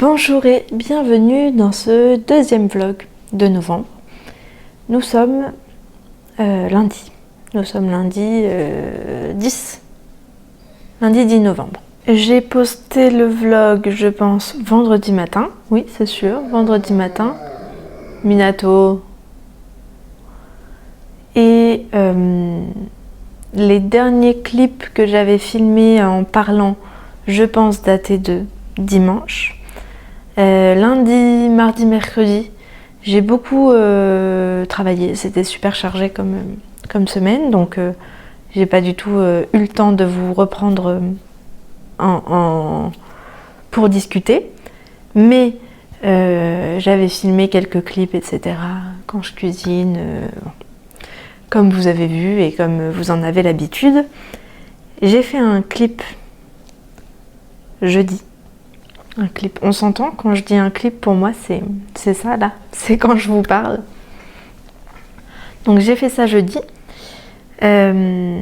Bonjour et bienvenue dans ce deuxième vlog de novembre. Nous sommes lundi. Nous sommes lundi 10 novembre. J'ai posté le vlog, je pense, vendredi matin. Oui, c'est sûr, vendredi matin. Minato. Et les derniers clips que j'avais filmés en parlant, je pense, dater de dimanche. Lundi, mardi, mercredi, j'ai beaucoup travaillé. C'était super chargé comme semaine, donc j'ai pas du tout eu le temps de vous reprendre pour discuter. Mais j'avais filmé quelques clips, etc. quand je cuisine, comme vous avez vu et comme vous en avez l'habitude. J'ai fait un clip jeudi. Un clip. On s'entend quand je dis un clip, pour moi c'est ça là, c'est quand je vous parle. Donc j'ai fait ça jeudi et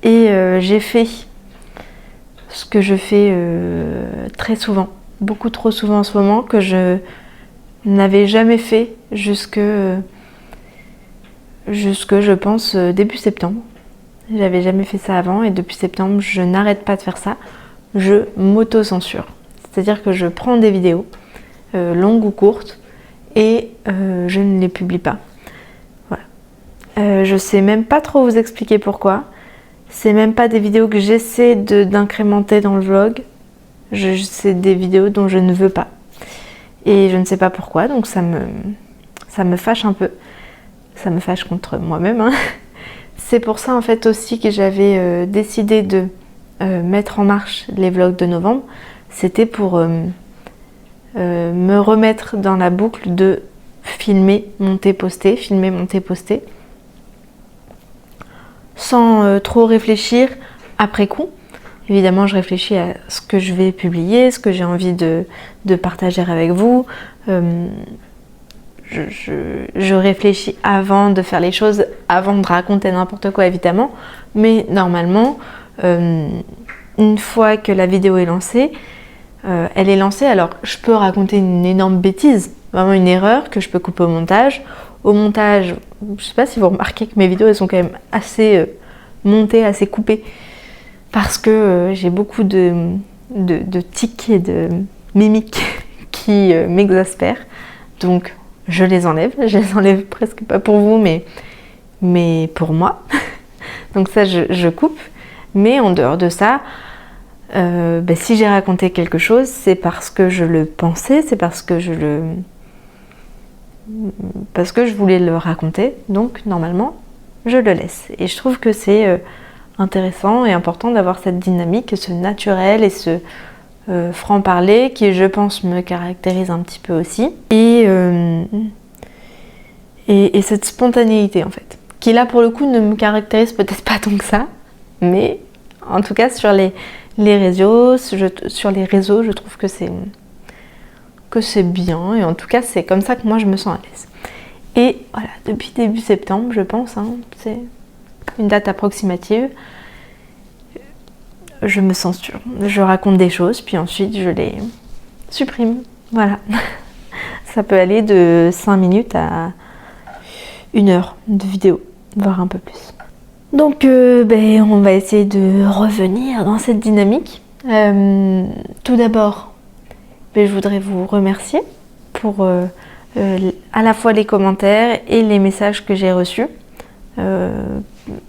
j'ai fait ce que je fais très souvent, beaucoup trop souvent en ce moment, que je n'avais jamais fait jusque je pense début septembre. J'avais jamais fait ça avant et depuis septembre je n'arrête pas de faire ça. Je m'auto-censure. C'est-à-dire que je prends des vidéos, longues ou courtes, et je ne les publie pas. Voilà. Je sais même pas trop vous expliquer pourquoi. C'est même pas des vidéos que j'essaie d'incrémenter dans le vlog. C'est des vidéos dont je ne veux pas. Et je ne sais pas pourquoi, donc ça me fâche un peu. Ça me fâche contre moi-même, hein. C'est pour ça en fait aussi que j'avais décidé de mettre en marche les vlogs de novembre. C'était pour me remettre dans la boucle de filmer, monter, poster, filmer, monter, poster, sans trop réfléchir après coup. Évidemment, je réfléchis à ce que je vais publier, ce que j'ai envie de partager avec vous. Je réfléchis avant de faire les choses, avant de raconter n'importe quoi, évidemment. Mais normalement, une fois que la vidéo est lancée, elle est lancée, alors je peux raconter une énorme bêtise, vraiment une erreur que je peux couper au montage. Au montage, je sais pas si vous remarquez que mes vidéos elles sont quand même assez montées, assez coupées, parce que j'ai beaucoup de tics et de mimiques qui m'exaspèrent. Donc je les enlève presque pas pour vous, mais pour moi. Donc ça je coupe, mais en dehors de ça, si j'ai raconté quelque chose, c'est parce que je le pensais, c'est parce que je voulais le raconter, donc normalement je le laisse. Et je trouve que c'est intéressant et important d'avoir cette dynamique, ce naturel et ce franc-parler qui, je pense, me caractérise un petit peu aussi. Et cette spontanéité en fait, qui là pour le coup ne me caractérise peut-être pas tant que ça, mais en tout cas sur les réseaux, je trouve que c'est bien, et en tout cas c'est comme ça que moi je me sens à l'aise. Et voilà, depuis début septembre, je pense, hein, c'est une date approximative, je me censure. Je raconte des choses, puis ensuite je les supprime. Voilà. Ça peut aller de 5 minutes à 1 heure de vidéo, voire un peu plus. Donc on va essayer de revenir dans cette dynamique. Tout d'abord, je voudrais vous remercier pour à la fois les commentaires et les messages que j'ai reçus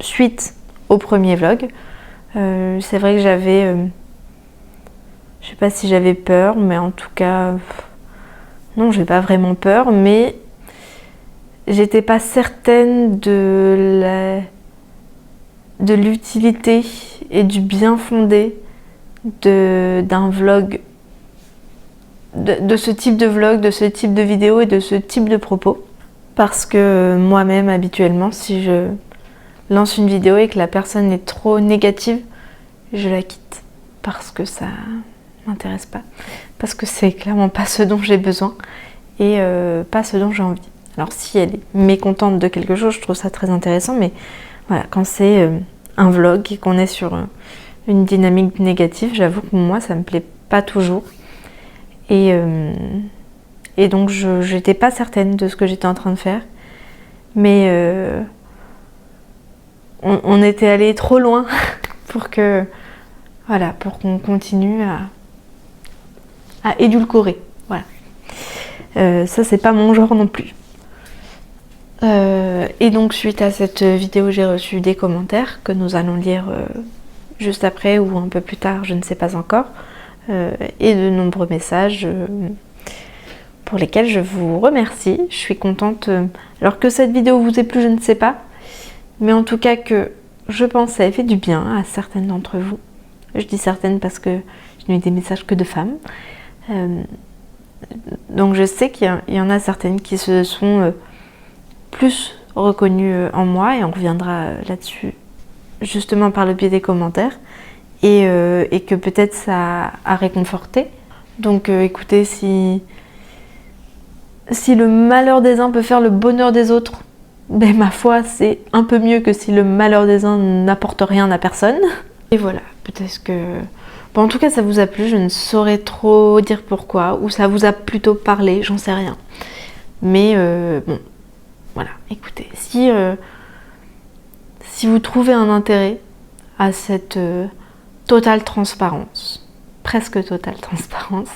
suite au premier vlog. C'est vrai que j'avais, je sais pas si j'avais peur, mais en tout cas, non, j'ai pas vraiment peur, mais j'étais pas certaine de l'utilité et du bien fondé d'un vlog, de ce type de vlog, de ce type de vidéo et de ce type de propos. Parce que moi-même, habituellement, si je lance une vidéo et que la personne est trop négative, je la quitte parce que ça m'intéresse pas, parce que c'est clairement pas ce dont j'ai besoin et pas ce dont j'ai envie. Alors si elle est mécontente de quelque chose, je trouve ça très intéressant, mais voilà, quand c'est un vlog et qu'on est sur une dynamique négative, j'avoue que moi ça me plaît pas toujours et donc j'étais pas certaine de ce que j'étais en train de faire, mais on était allé trop loin pour que voilà, pour qu'on continue à édulcorer. Voilà. Ça c'est pas mon genre non plus. Et donc suite à cette vidéo, j'ai reçu des commentaires que nous allons lire juste après ou un peu plus tard, je ne sais pas encore, et de nombreux messages pour lesquels je vous remercie. Je suis contente. Alors que cette vidéo vous ait plu, je ne sais pas, mais en tout cas que je pense ça ait fait du bien à certaines d'entre vous. Je dis certaines parce que je n'ai eu des messages que de femmes. Donc je sais qu'il y en a certaines qui se sont plus reconnues en moi, et on reviendra là-dessus justement par le biais des commentaires, et que peut-être ça a réconforté. Donc écoutez, si le malheur des uns peut faire le bonheur des autres, ben ma foi c'est un peu mieux que si le malheur des uns n'apporte rien à personne. Et voilà, peut-être que... Bon, en tout cas ça vous a plu, je ne saurais trop dire pourquoi, ou ça vous a plutôt parlé, j'en sais rien. Mais bon, voilà, écoutez, si vous trouvez un intérêt à cette totale transparence, presque totale transparence,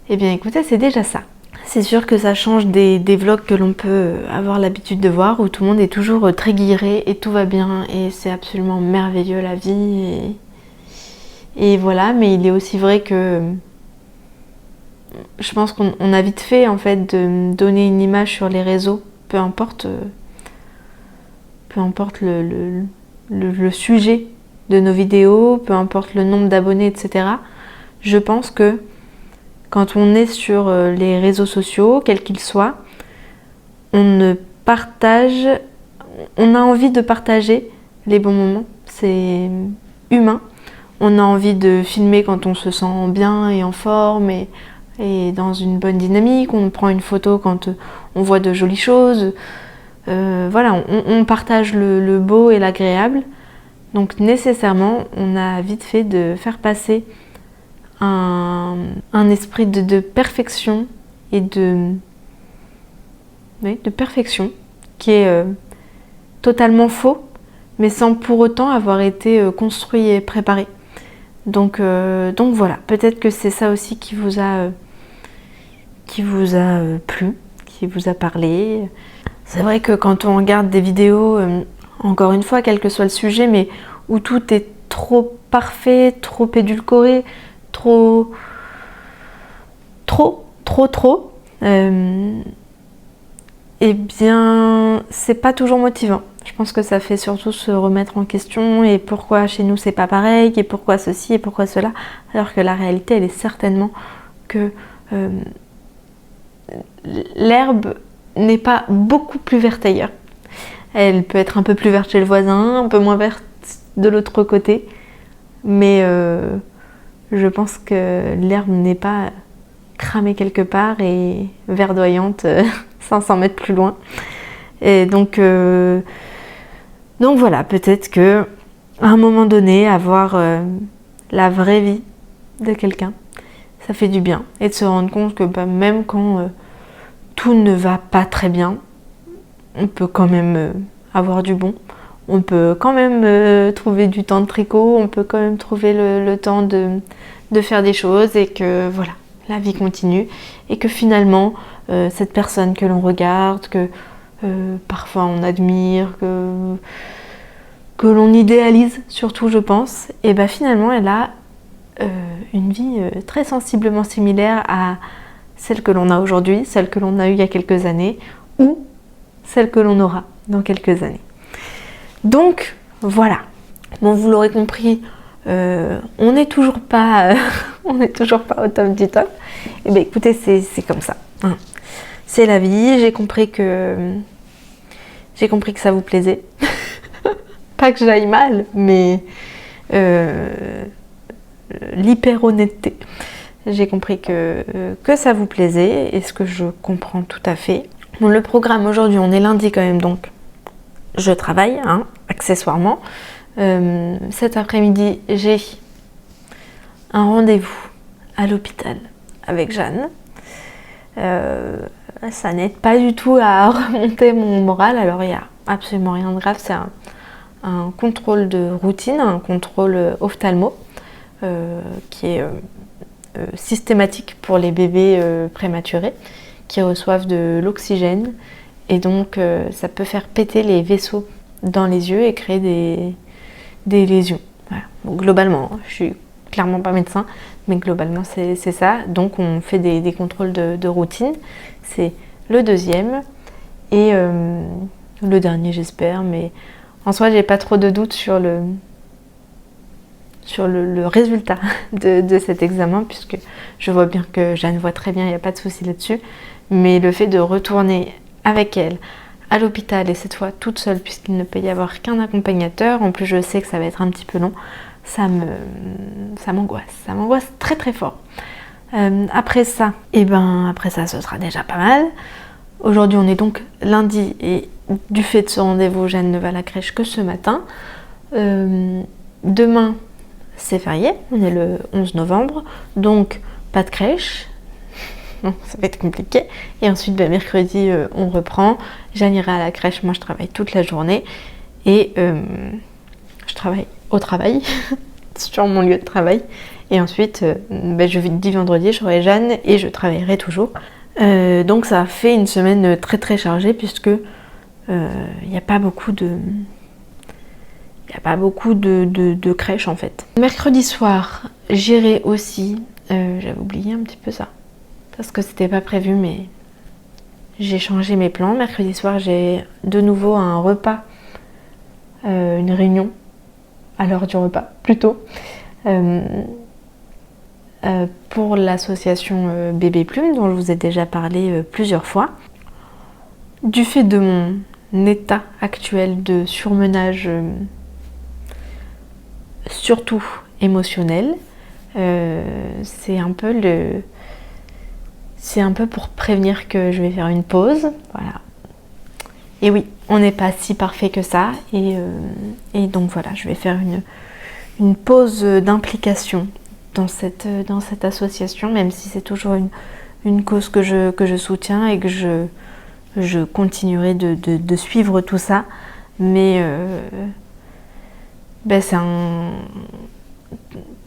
eh bien écoutez, c'est déjà ça. C'est sûr que ça change des vlogs que l'on peut avoir l'habitude de voir, où tout le monde est toujours très guilleret et tout va bien et c'est absolument merveilleux la vie. Et voilà, mais il est aussi vrai que je pense qu'on a vite fait en fait de donner une image sur les réseaux, peu importe le sujet de nos vidéos, peu importe le nombre d'abonnés, etc. Je pense que quand on est sur les réseaux sociaux, quels qu'ils soient, on a envie de partager les bons moments, c'est humain. On a envie de filmer quand on se sent bien et en forme et dans une bonne dynamique. On prend une photo quand on voit de jolies choses. Voilà, on partage le beau et l'agréable. Donc nécessairement, on a vite fait de faire passer un esprit de perfection et de perfection qui est totalement faux, mais sans pour autant avoir été construit et préparé. Donc voilà, peut-être que c'est ça aussi qui vous a plu, qui vous a parlé. C'est vrai que quand on regarde des vidéos, encore une fois, quel que soit le sujet, mais où tout est trop parfait, trop édulcoré, trop, eh bien, c'est pas toujours motivant. Je pense que ça fait surtout se remettre en question, et pourquoi chez nous c'est pas pareil, et pourquoi ceci, et pourquoi cela, alors que la réalité, elle est certainement que l'herbe n'est pas beaucoup plus verte ailleurs. Elle peut être un peu plus verte chez le voisin, un peu moins verte de l'autre côté, mais je pense que l'herbe n'est pas cramée quelque part et verdoyante 500 mètres plus loin. Et donc voilà, peut-être que à un moment donné, avoir la vraie vie de quelqu'un, ça fait du bien. Et de se rendre compte que même quand tout ne va pas très bien, on peut quand même avoir du bon. On peut quand même trouver du temps de tricot, on peut quand même trouver le temps de faire des choses, et que voilà, la vie continue, et que finalement, cette personne que l'on regarde, que parfois on admire, que l'on idéalise surtout, je pense, et finalement elle a une vie très sensiblement similaire à celle que l'on a aujourd'hui, celle que l'on a eue il y a quelques années, ou celle que l'on aura dans quelques années. Donc voilà, bon, vous l'aurez compris, on n'est toujours pas au top du top. Et bien écoutez, c'est comme ça, hein. C'est la vie. J'ai compris que ça vous plaisait. pas que j'aille mal, mais l'hyper-honnêteté. J'ai compris que ça vous plaisait, et ce que je comprends tout à fait. Bon, le programme aujourd'hui, on est lundi quand même, donc je travaille, hein, accessoirement. Cet après-midi, j'ai un rendez-vous à l'hôpital avec Jeanne. Ça n'aide pas du tout à remonter mon moral, alors il n'y a absolument rien de grave, c'est un contrôle de routine, un contrôle ophtalmo qui est systématique pour les bébés prématurés qui reçoivent de l'oxygène, et donc ça peut faire péter les vaisseaux dans les yeux et créer des lésions. Voilà. Donc, globalement, je suis clairement pas médecin, mais globalement c'est ça. Donc on fait des contrôles de routine. C'est le deuxième et le dernier, j'espère, mais en soi j'ai pas trop de doutes sur le résultat de cet examen, puisque je vois bien que Jeanne voit très bien, il n'y a pas de souci là-dessus. Mais le fait de retourner avec elle à l'hôpital, et cette fois toute seule, puisqu'il ne peut y avoir qu'un accompagnateur, en plus je sais que ça va être un petit peu long, ça m'angoisse très très fort. Après ça, ce sera déjà pas mal. Aujourd'hui on est donc lundi, et du fait de ce rendez-vous, Jeanne ne va à la crèche que ce matin. Demain c'est férié, on est le 11 novembre, donc pas de crèche. Non, ça va être compliqué. Et ensuite, mercredi, on reprend. Jeanne ira à la crèche, moi je travaille toute la journée. Et je travaille au travail, sur mon lieu de travail. Et ensuite, jeudi, vendredi, j'aurai Jeanne et je travaillerai toujours. Donc ça fait une semaine très très chargée, puisque il n'y a pas beaucoup de crèches en fait. Mercredi soir, j'irai aussi. J'avais oublié un petit peu ça, parce que c'était pas prévu, mais j'ai changé mes plans. Mercredi soir, j'ai de nouveau un repas, une réunion à l'heure du repas, plutôt, pour l'association Bébé Plume, dont je vous ai déjà parlé plusieurs fois. Du fait de mon état actuel de surmenage, surtout émotionnel, c'est un peu pour prévenir que je vais faire une pause, voilà. Et oui, on n'est pas si parfait que ça, et donc voilà, je vais faire une pause d'implication dans cette association, même si c'est toujours une cause que je soutiens et que je continuerai de suivre tout ça, mais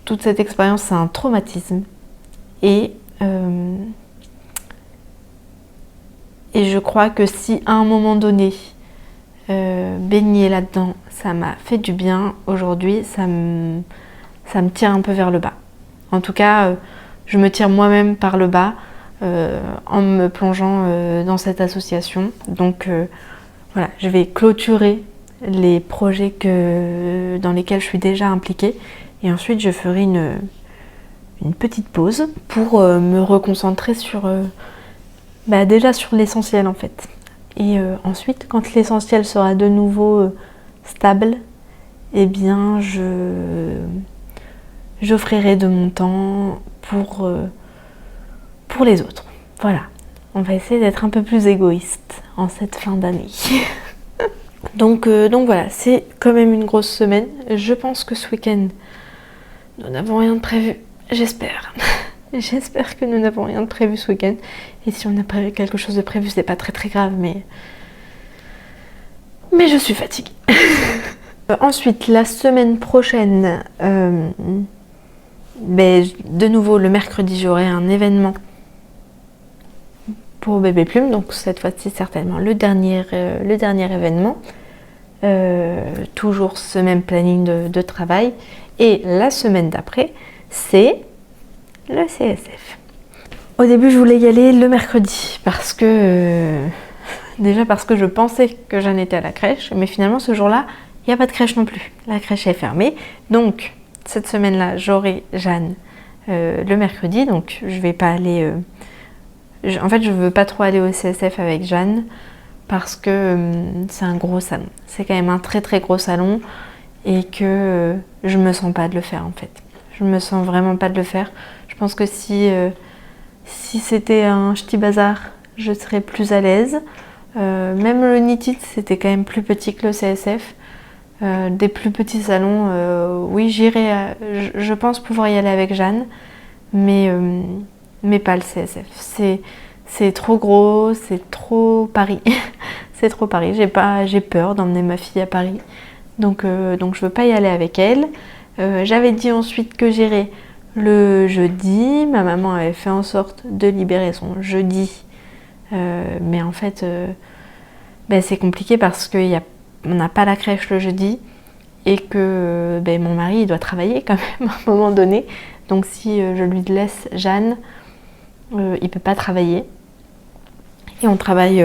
toute cette expérience, c'est un traumatisme, et je crois que si à un moment donné, baigner là-dedans, ça m'a fait du bien, aujourd'hui, ça me tire un peu vers le bas. En tout cas, je me tire moi-même par le bas en me plongeant dans cette association. Donc voilà, je vais clôturer les projets dans lesquels je suis déjà impliquée, et ensuite je ferai une petite pause pour me reconcentrer déjà sur l'essentiel en fait. Et ensuite, quand l'essentiel sera de nouveau stable, eh bien j'offrirai de mon temps pour les autres. Voilà, on va essayer d'être un peu plus égoïste en cette fin d'année. Donc voilà, c'est quand même une grosse semaine. Je pense que ce week-end, nous n'avons rien de prévu, j'espère. J'espère que nous n'avons rien de prévu ce week-end. Et si on a prévu quelque chose de prévu, c'est pas très très grave, mais je suis fatiguée. Ensuite, la semaine prochaine, de nouveau le mercredi, j'aurai un événement pour Bébé Plume. Donc cette fois-ci, certainement le dernier événement. Toujours ce même planning de travail. Et la semaine d'après, c'est le CSF. Au début, je voulais y aller le mercredi parce que je pensais que Jeanne était à la crèche, mais finalement ce jour-là, il n'y a pas de crèche non plus. La crèche est fermée. Donc cette semaine-là, j'aurai Jeanne le mercredi, donc je vais pas aller. En fait, je veux pas trop aller au CSF avec Jeanne parce que c'est un gros salon. C'est quand même un très très gros salon et que je me sens pas de le faire en fait. Je me sens vraiment pas de le faire. Je pense que si c'était un ch'ti bazar, je serais plus à l'aise. Même le Knit-It, c'était quand même plus petit que le CSF. Des plus petits salons, oui, j'irai. Je pense pouvoir y aller avec Jeanne, mais pas le CSF. C'est trop gros, c'est trop Paris. C'est trop Paris. J'ai peur d'emmener ma fille à Paris, donc je veux pas y aller avec elle. J'avais dit ensuite que j'irais le jeudi. Ma maman avait fait en sorte de libérer son jeudi, mais en fait, c'est compliqué parce qu'on n'a pas la crèche le jeudi et que mon mari il doit travailler quand même à un moment donné. Donc si je lui laisse Jeanne, il peut pas travailler. Et on travaille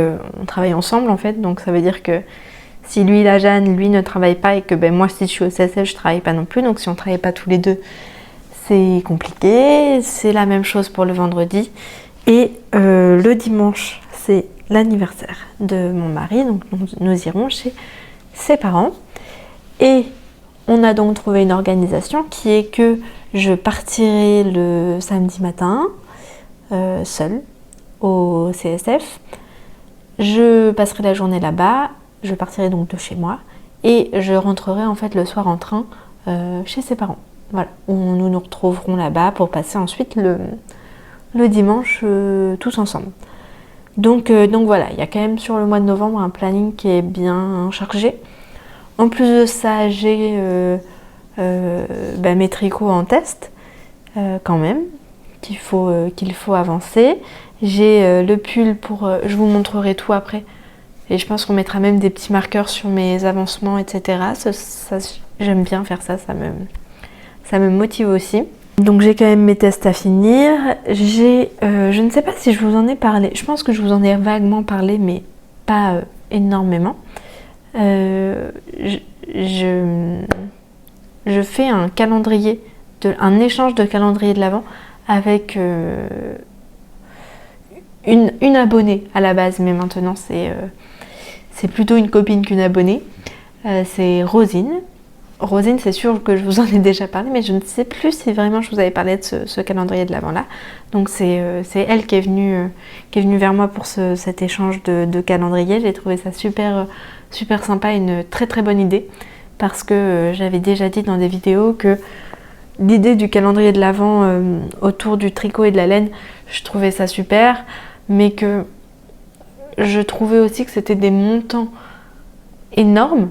ensemble en fait, donc ça veut dire que si lui il a Jeanne, lui ne travaille pas et que moi si je suis au CSF je travaille pas non plus, donc si on travaille pas tous les deux c'est compliqué. C'est la même chose pour le vendredi et le dimanche c'est l'anniversaire de mon mari, donc nous irons chez ses parents et on a donc trouvé une organisation qui est que je partirai le samedi matin seule au CSF. Je passerai la journée là-bas, je partirai donc de chez moi et je rentrerai en fait le soir en train chez ses parents. Voilà, nous nous retrouverons là-bas pour passer ensuite le dimanche tous ensemble. Donc voilà, il y a quand même sur le mois de novembre un planning qui est bien chargé. En plus de ça, j'ai mes tricots en test quand même, qu'il faut avancer. J'ai le pull pour... je vous montrerai tout après. Et je pense qu'on mettra même des petits marqueurs sur mes avancements, etc. J'aime bien faire ça, ça me motive aussi. Donc j'ai quand même mes tests à finir. Je ne sais pas si je vous en ai parlé. Je pense que je vous en ai vaguement parlé, mais pas énormément. Je fais un calendrier, un échange de calendrier de l'Avent avec une abonnée à la base, mais maintenant c'est plutôt une copine qu'une abonnée. C'est Rosine. Rosine, c'est sûr que je vous en ai déjà parlé, mais je ne sais plus si vraiment je vous avais parlé de ce calendrier de l'Avent là. Donc c'est elle qui est venue vers moi pour cet échange de calendrier. J'ai trouvé ça super sympa, une très très bonne idée, parce que j'avais déjà dit dans des vidéos que l'idée du calendrier de l'Avent autour du tricot et de la laine, je trouvais ça super, mais que je trouvais aussi que c'était des montants énormes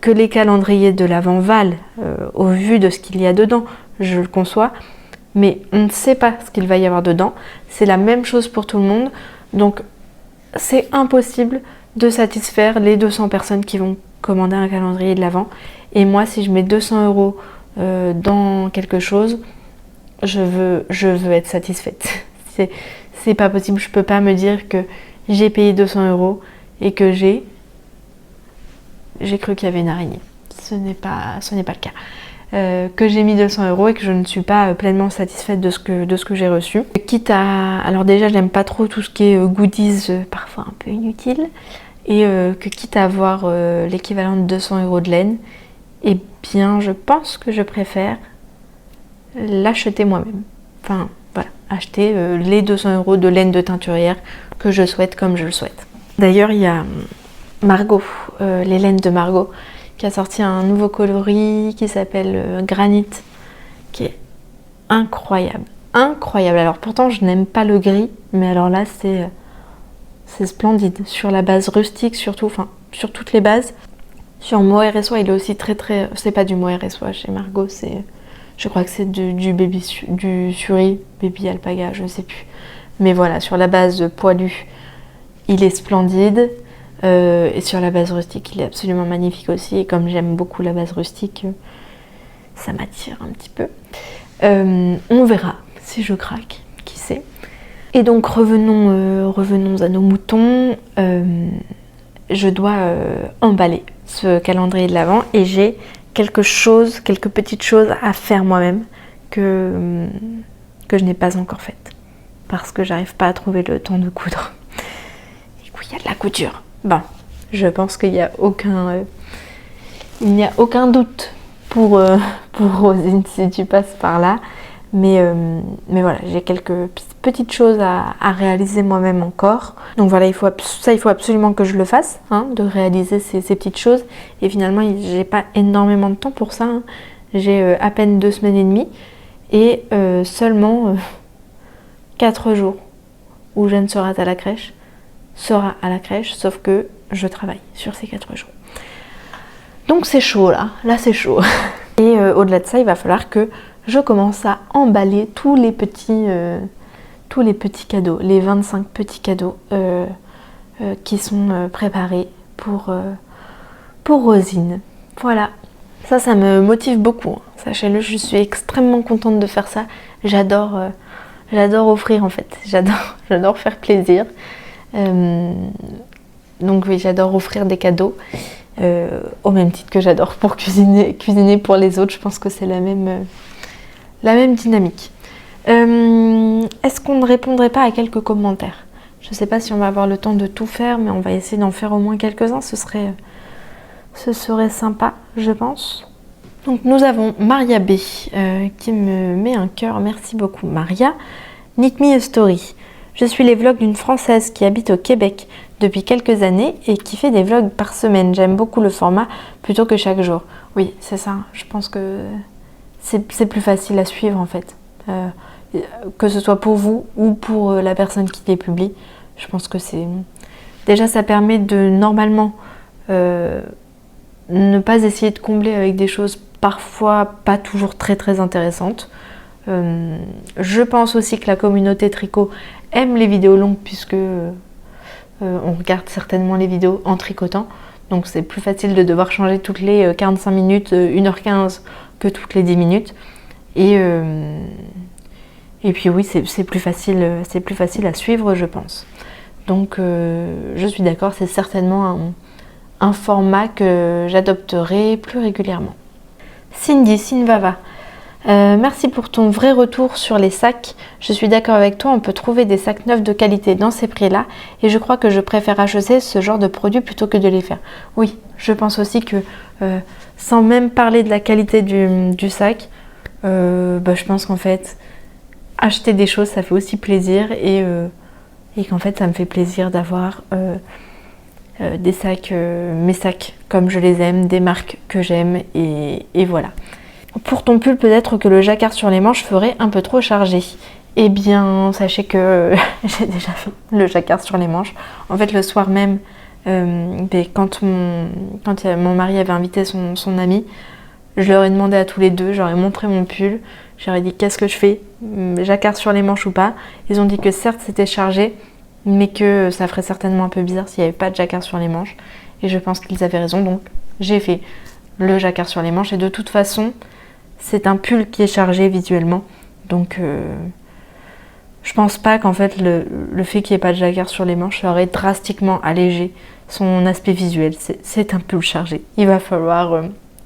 que les calendriers de l'Avent valent au vu de ce qu'il y a dedans, je le conçois, mais on ne sait pas ce qu'il va y avoir dedans. C'est la même chose pour tout le monde, donc c'est impossible de satisfaire les 200 personnes qui vont commander un calendrier de l'Avent. Et moi, si je mets 200 € dans quelque chose, je veux être satisfaite. C'est pas possible, je peux pas me dire que j'ai payé 200 € et que j'ai cru qu'il y avait une araignée. Ce n'est pas le cas. Que j'ai mis 200 € et que je ne suis pas pleinement satisfaite de ce que j'ai reçu. Quitte à... Alors déjà, j'aime pas trop tout ce qui est goodies, parfois un peu inutile. Et que quitte à avoir l'équivalent de 200 € de laine, eh bien, je pense que je préfère l'acheter moi-même. Enfin, voilà, acheter les 200 € de laine de teinturière que je souhaite comme je le souhaite. D'ailleurs, il y a Margot, les laines de Margot, qui a sorti un nouveau coloris qui s'appelle Granit, qui est incroyable. Incroyable. Alors pourtant, je n'aime pas le gris, mais alors là, c'est splendide. Sur la base rustique, surtout, enfin, sur toutes les bases. Sur Mohair et Soie, il est aussi très très... C'est pas du Mohair et Soie chez Margot, je crois que c'est du Suri, Baby Alpaga, je ne sais plus. Mais voilà, sur la base poilue, il est splendide. Et sur la base rustique, il est absolument magnifique aussi. Et comme j'aime beaucoup la base rustique, ça m'attire un petit peu. On verra si je craque, qui sait. Et donc revenons à nos moutons. Je dois emballer ce calendrier de l'Avent et j'ai quelques petites choses à faire moi-même que je n'ai pas encore faites parce que j'arrive pas à trouver le temps de coudre. coup, il y a de la couture. Bon, je pense qu'il n'y a aucun doute pour Rosine si tu passes par là. Mais voilà, j'ai quelques petites choses à réaliser moi-même encore. Donc voilà, il faut absolument que je le fasse, hein, de réaliser ces petites choses. Et finalement, j'ai pas énormément de temps pour ça. Hein. J'ai à peine 2 semaines et demie et seulement 4 jours où Jeanne sera à la crèche, sauf que je travaille sur ces 4 jours. Donc c'est chaud là c'est chaud. Et au-delà de ça, il va falloir que je commence à emballer tous les petits cadeaux, les 25 petits cadeaux qui sont préparés pour Rosine. Voilà, ça me motive beaucoup. Hein. Sachez-le, je suis extrêmement contente de faire ça. J'adore offrir en fait, j'adore faire plaisir. Donc oui, j'adore offrir des cadeaux. Au même titre que j'adore pour cuisiner pour les autres, je pense que c'est la même dynamique. Est-ce qu'on ne répondrait pas à quelques commentaires? Je ne sais pas si on va avoir le temps de tout faire, mais on va essayer d'en faire au moins quelques-uns. Ce serait sympa, je pense. Donc nous avons Maria B qui me met un cœur. Merci beaucoup Maria. Knit Me a Story. Je suis les vlogs d'une Française qui habite au Québec depuis quelques années et qui fait des vlogs par semaine. J'aime beaucoup le format plutôt que chaque jour. Oui, c'est ça. Je pense que c'est plus facile à suivre en fait. Que ce soit pour vous ou pour la personne qui les publie. Je pense que c'est... Déjà, ça permet de normalement ne pas essayer de combler avec des choses parfois pas toujours très très intéressantes. Je pense aussi que la communauté tricot aime les vidéos longues puisque on regarde certainement les vidéos en tricotant. Donc c'est plus facile de devoir changer toutes les 45 minutes, 1h15 que toutes les 10 minutes. Et puis oui, c'est plus facile à suivre, je pense. Donc je suis d'accord, c'est certainement un format que j'adopterai plus régulièrement. Cindy Sinvava. Merci pour ton vrai retour sur les sacs. Je suis d'accord avec toi, on peut trouver des sacs neufs de qualité dans ces prix-là et je crois que je préfère acheter ce genre de produits plutôt que de les faire. Oui, je pense aussi que sans même parler de la qualité du sac, je pense qu'en fait, acheter des choses, ça fait aussi plaisir et qu'en fait, ça me fait plaisir d'avoir des sacs, mes sacs comme je les aime, des marques que j'aime et voilà. Pour ton pull, peut-être que le jacquard sur les manches ferait un peu trop chargé. Eh bien, sachez que j'ai déjà fait le jacquard sur les manches. En fait, le soir même, quand mon mari avait invité son ami, je leur ai demandé à tous les deux, je leur ai montré mon pull. Je leur ai dit qu'est-ce que je fais, jacquard sur les manches ou pas. Ils ont dit que certes c'était chargé, mais que ça ferait certainement un peu bizarre s'il n'y avait pas de jacquard sur les manches. Et je pense qu'ils avaient raison, donc j'ai fait le jacquard sur les manches. Et de toute façon, c'est un pull qui est chargé visuellement, donc je pense pas qu'en fait le fait qu'il n'y ait pas de jacquard sur les manches aurait drastiquement allégé son aspect visuel. C'est un pull chargé, il va falloir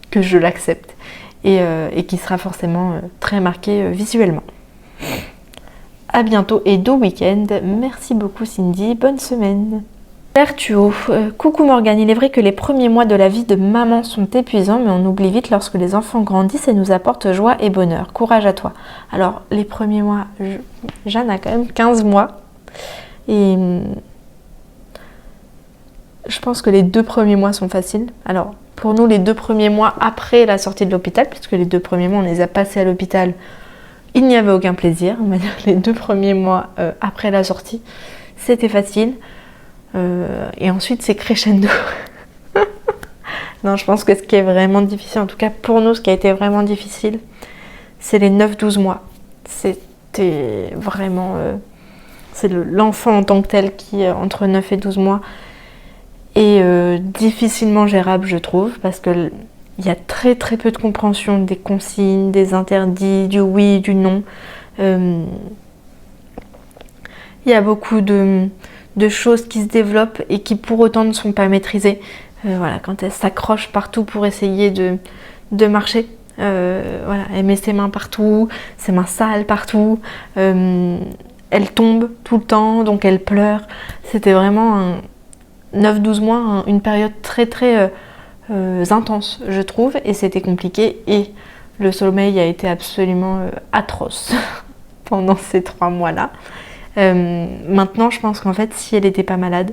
que je l'accepte et qui sera forcément très marqué visuellement. À bientôt et do week-end. Merci beaucoup Cindy, bonne semaine. Bertuo, coucou Morgane, il est vrai que les premiers mois de la vie de maman sont épuisants, mais on oublie vite lorsque les enfants grandissent et nous apportent joie et bonheur. Courage à toi. Alors, les premiers mois, Jeanne a quand même 15 mois. Et je pense que les 2 premiers mois sont faciles. Alors, pour nous, les 2 premiers mois après la sortie de l'hôpital, puisque les 2 premiers mois, on les a passés à l'hôpital, il n'y avait aucun plaisir. On va dire que les 2 premiers mois après la sortie, c'était facile. Et ensuite c'est crescendo. Non, je pense que ce qui est vraiment difficile, en tout cas pour nous, ce qui a été vraiment difficile, c'est les 9-12 mois. C'était vraiment... c'est l'enfant en tant que tel qui, entre 9 et 12 mois, est difficilement gérable, je trouve, parce qu'il y a très très peu de compréhension des consignes, des interdits, du oui, du non. Il y a beaucoup de choses qui se développent et qui pour autant ne sont pas maîtrisées. Voilà, quand elle s'accroche partout pour essayer de marcher, voilà, elle met ses mains partout, ses mains sales partout, elle tombe tout le temps, donc elle pleure. C'était vraiment 9-12 mois, hein, une période très très intense, je trouve, et c'était compliqué. Et le sommeil a été absolument atroce pendant ces 3 mois-là. Maintenant, je pense qu'en fait, si elle n'était pas malade,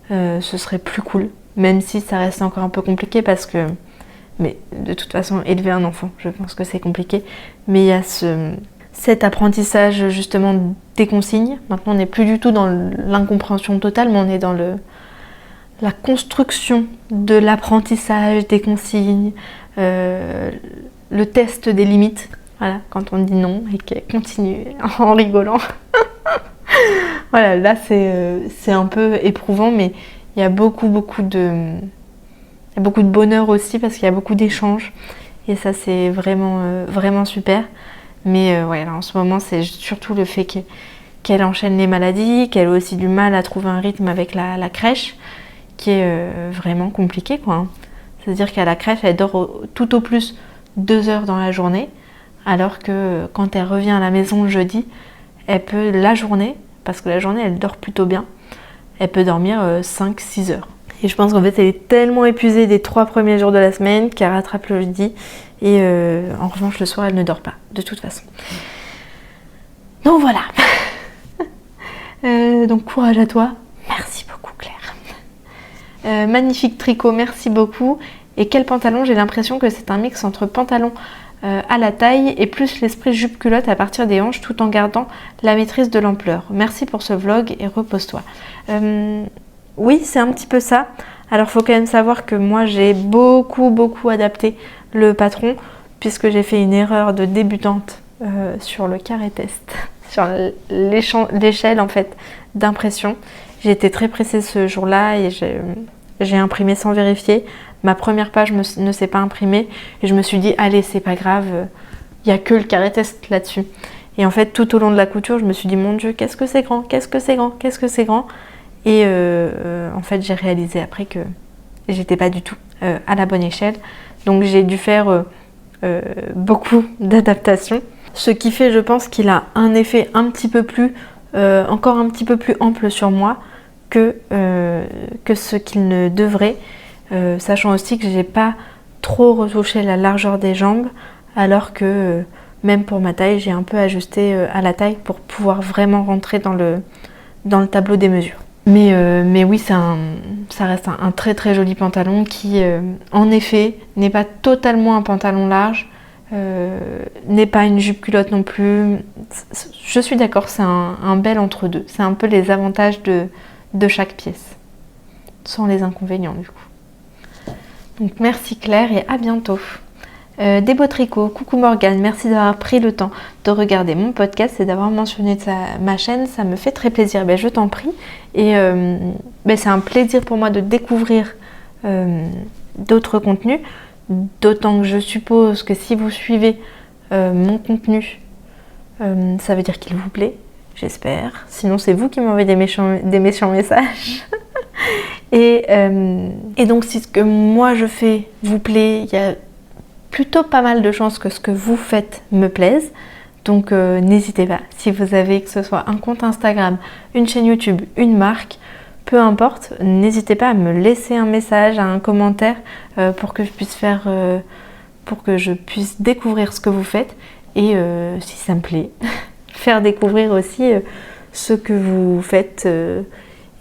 ce serait plus cool. Même si ça reste encore un peu compliqué parce que... Mais de toute façon, élever un enfant, je pense que c'est compliqué. Mais il y a cet apprentissage justement des consignes. Maintenant, on n'est plus du tout dans l'incompréhension totale, mais on est dans la construction de l'apprentissage des consignes, le test des limites. Voilà, quand on dit non et qu'elle continue en rigolant. Voilà, là c'est un peu éprouvant, mais il y a beaucoup de bonheur aussi parce qu'il y a beaucoup d'échanges. Et ça c'est vraiment super. Mais ouais, là, en ce moment c'est surtout le fait qu'elle enchaîne les maladies, qu'elle a aussi du mal à trouver un rythme avec la crèche, qui est vraiment compliqué, quoi, hein. C'est-à-dire qu'à la crèche, elle dort tout au plus 2 heures dans la journée, alors que quand elle revient à la maison le jeudi, elle peut la journée, parce que la journée elle dort plutôt bien, elle peut dormir 5-6 heures. Et je pense qu'en fait elle est tellement épuisée des 3 premiers jours de la semaine qu'elle rattrape le jeudi, et en revanche le soir elle ne dort pas, de toute façon. Donc voilà. Donc courage à toi. Merci beaucoup Claire. Magnifique tricot, merci beaucoup. Et quel pantalon, j'ai l'impression que c'est un mix entre pantalon à la taille et plus l'esprit jupe-culotte à partir des hanches tout en gardant la maîtrise de l'ampleur. Merci pour ce vlog et repose-toi. Oui, c'est un petit peu ça. Alors, il faut quand même savoir que moi, j'ai beaucoup adapté le patron puisque j'ai fait une erreur de débutante sur le carré test, sur l'échelle en fait d'impression. J'ai été très pressée ce jour-là et j'ai imprimé sans vérifier. Ma première page ne s'est pas imprimée et je me suis dit allez, c'est pas grave, il n'y a que le carré test là-dessus. Et en fait, tout au long de la couture, je me suis dit mon Dieu, qu'est-ce que c'est grand, qu'est-ce que c'est grand, qu'est-ce que c'est grand. Et en fait, j'ai réalisé après que j'étais pas du tout à la bonne échelle. Donc j'ai dû faire beaucoup d'adaptations. Ce qui fait, je pense, qu'il a un effet un petit peu plus, encore un petit peu plus ample sur moi que ce qu'il ne devrait. Sachant aussi que j'ai pas trop retouché la largeur des jambes, alors que même pour ma taille, j'ai un peu ajusté à la taille pour pouvoir vraiment rentrer dans le tableau des mesures. Mais oui, ça reste un très joli pantalon qui, en effet, n'est pas totalement un pantalon large, n'est pas une jupe culotte non plus. Je suis d'accord, c'est un bel entre-deux. C'est un peu les avantages de chaque pièce, sans les inconvénients du coup. Donc merci Claire et à bientôt. Des beaux tricots, coucou Morgane, merci d'avoir pris le temps de regarder mon podcast et d'avoir mentionné ma chaîne, ça me fait très plaisir, je t'en prie. Et c'est un plaisir pour moi de découvrir d'autres contenus, d'autant que je suppose que si vous suivez mon contenu, ça veut dire qu'il vous plaît, j'espère. Sinon c'est vous qui m'envoyez des méchants messages. Et donc si ce que moi je fais vous plaît, il y a plutôt pas mal de chances que ce que vous faites me plaise. Donc n'hésitez pas, si vous avez que ce soit un compte Instagram, une chaîne YouTube, une marque, peu importe, n'hésitez pas à me laisser un message, un commentaire pour que je puisse découvrir ce que vous faites et si ça me plaît, faire découvrir aussi ce que vous faites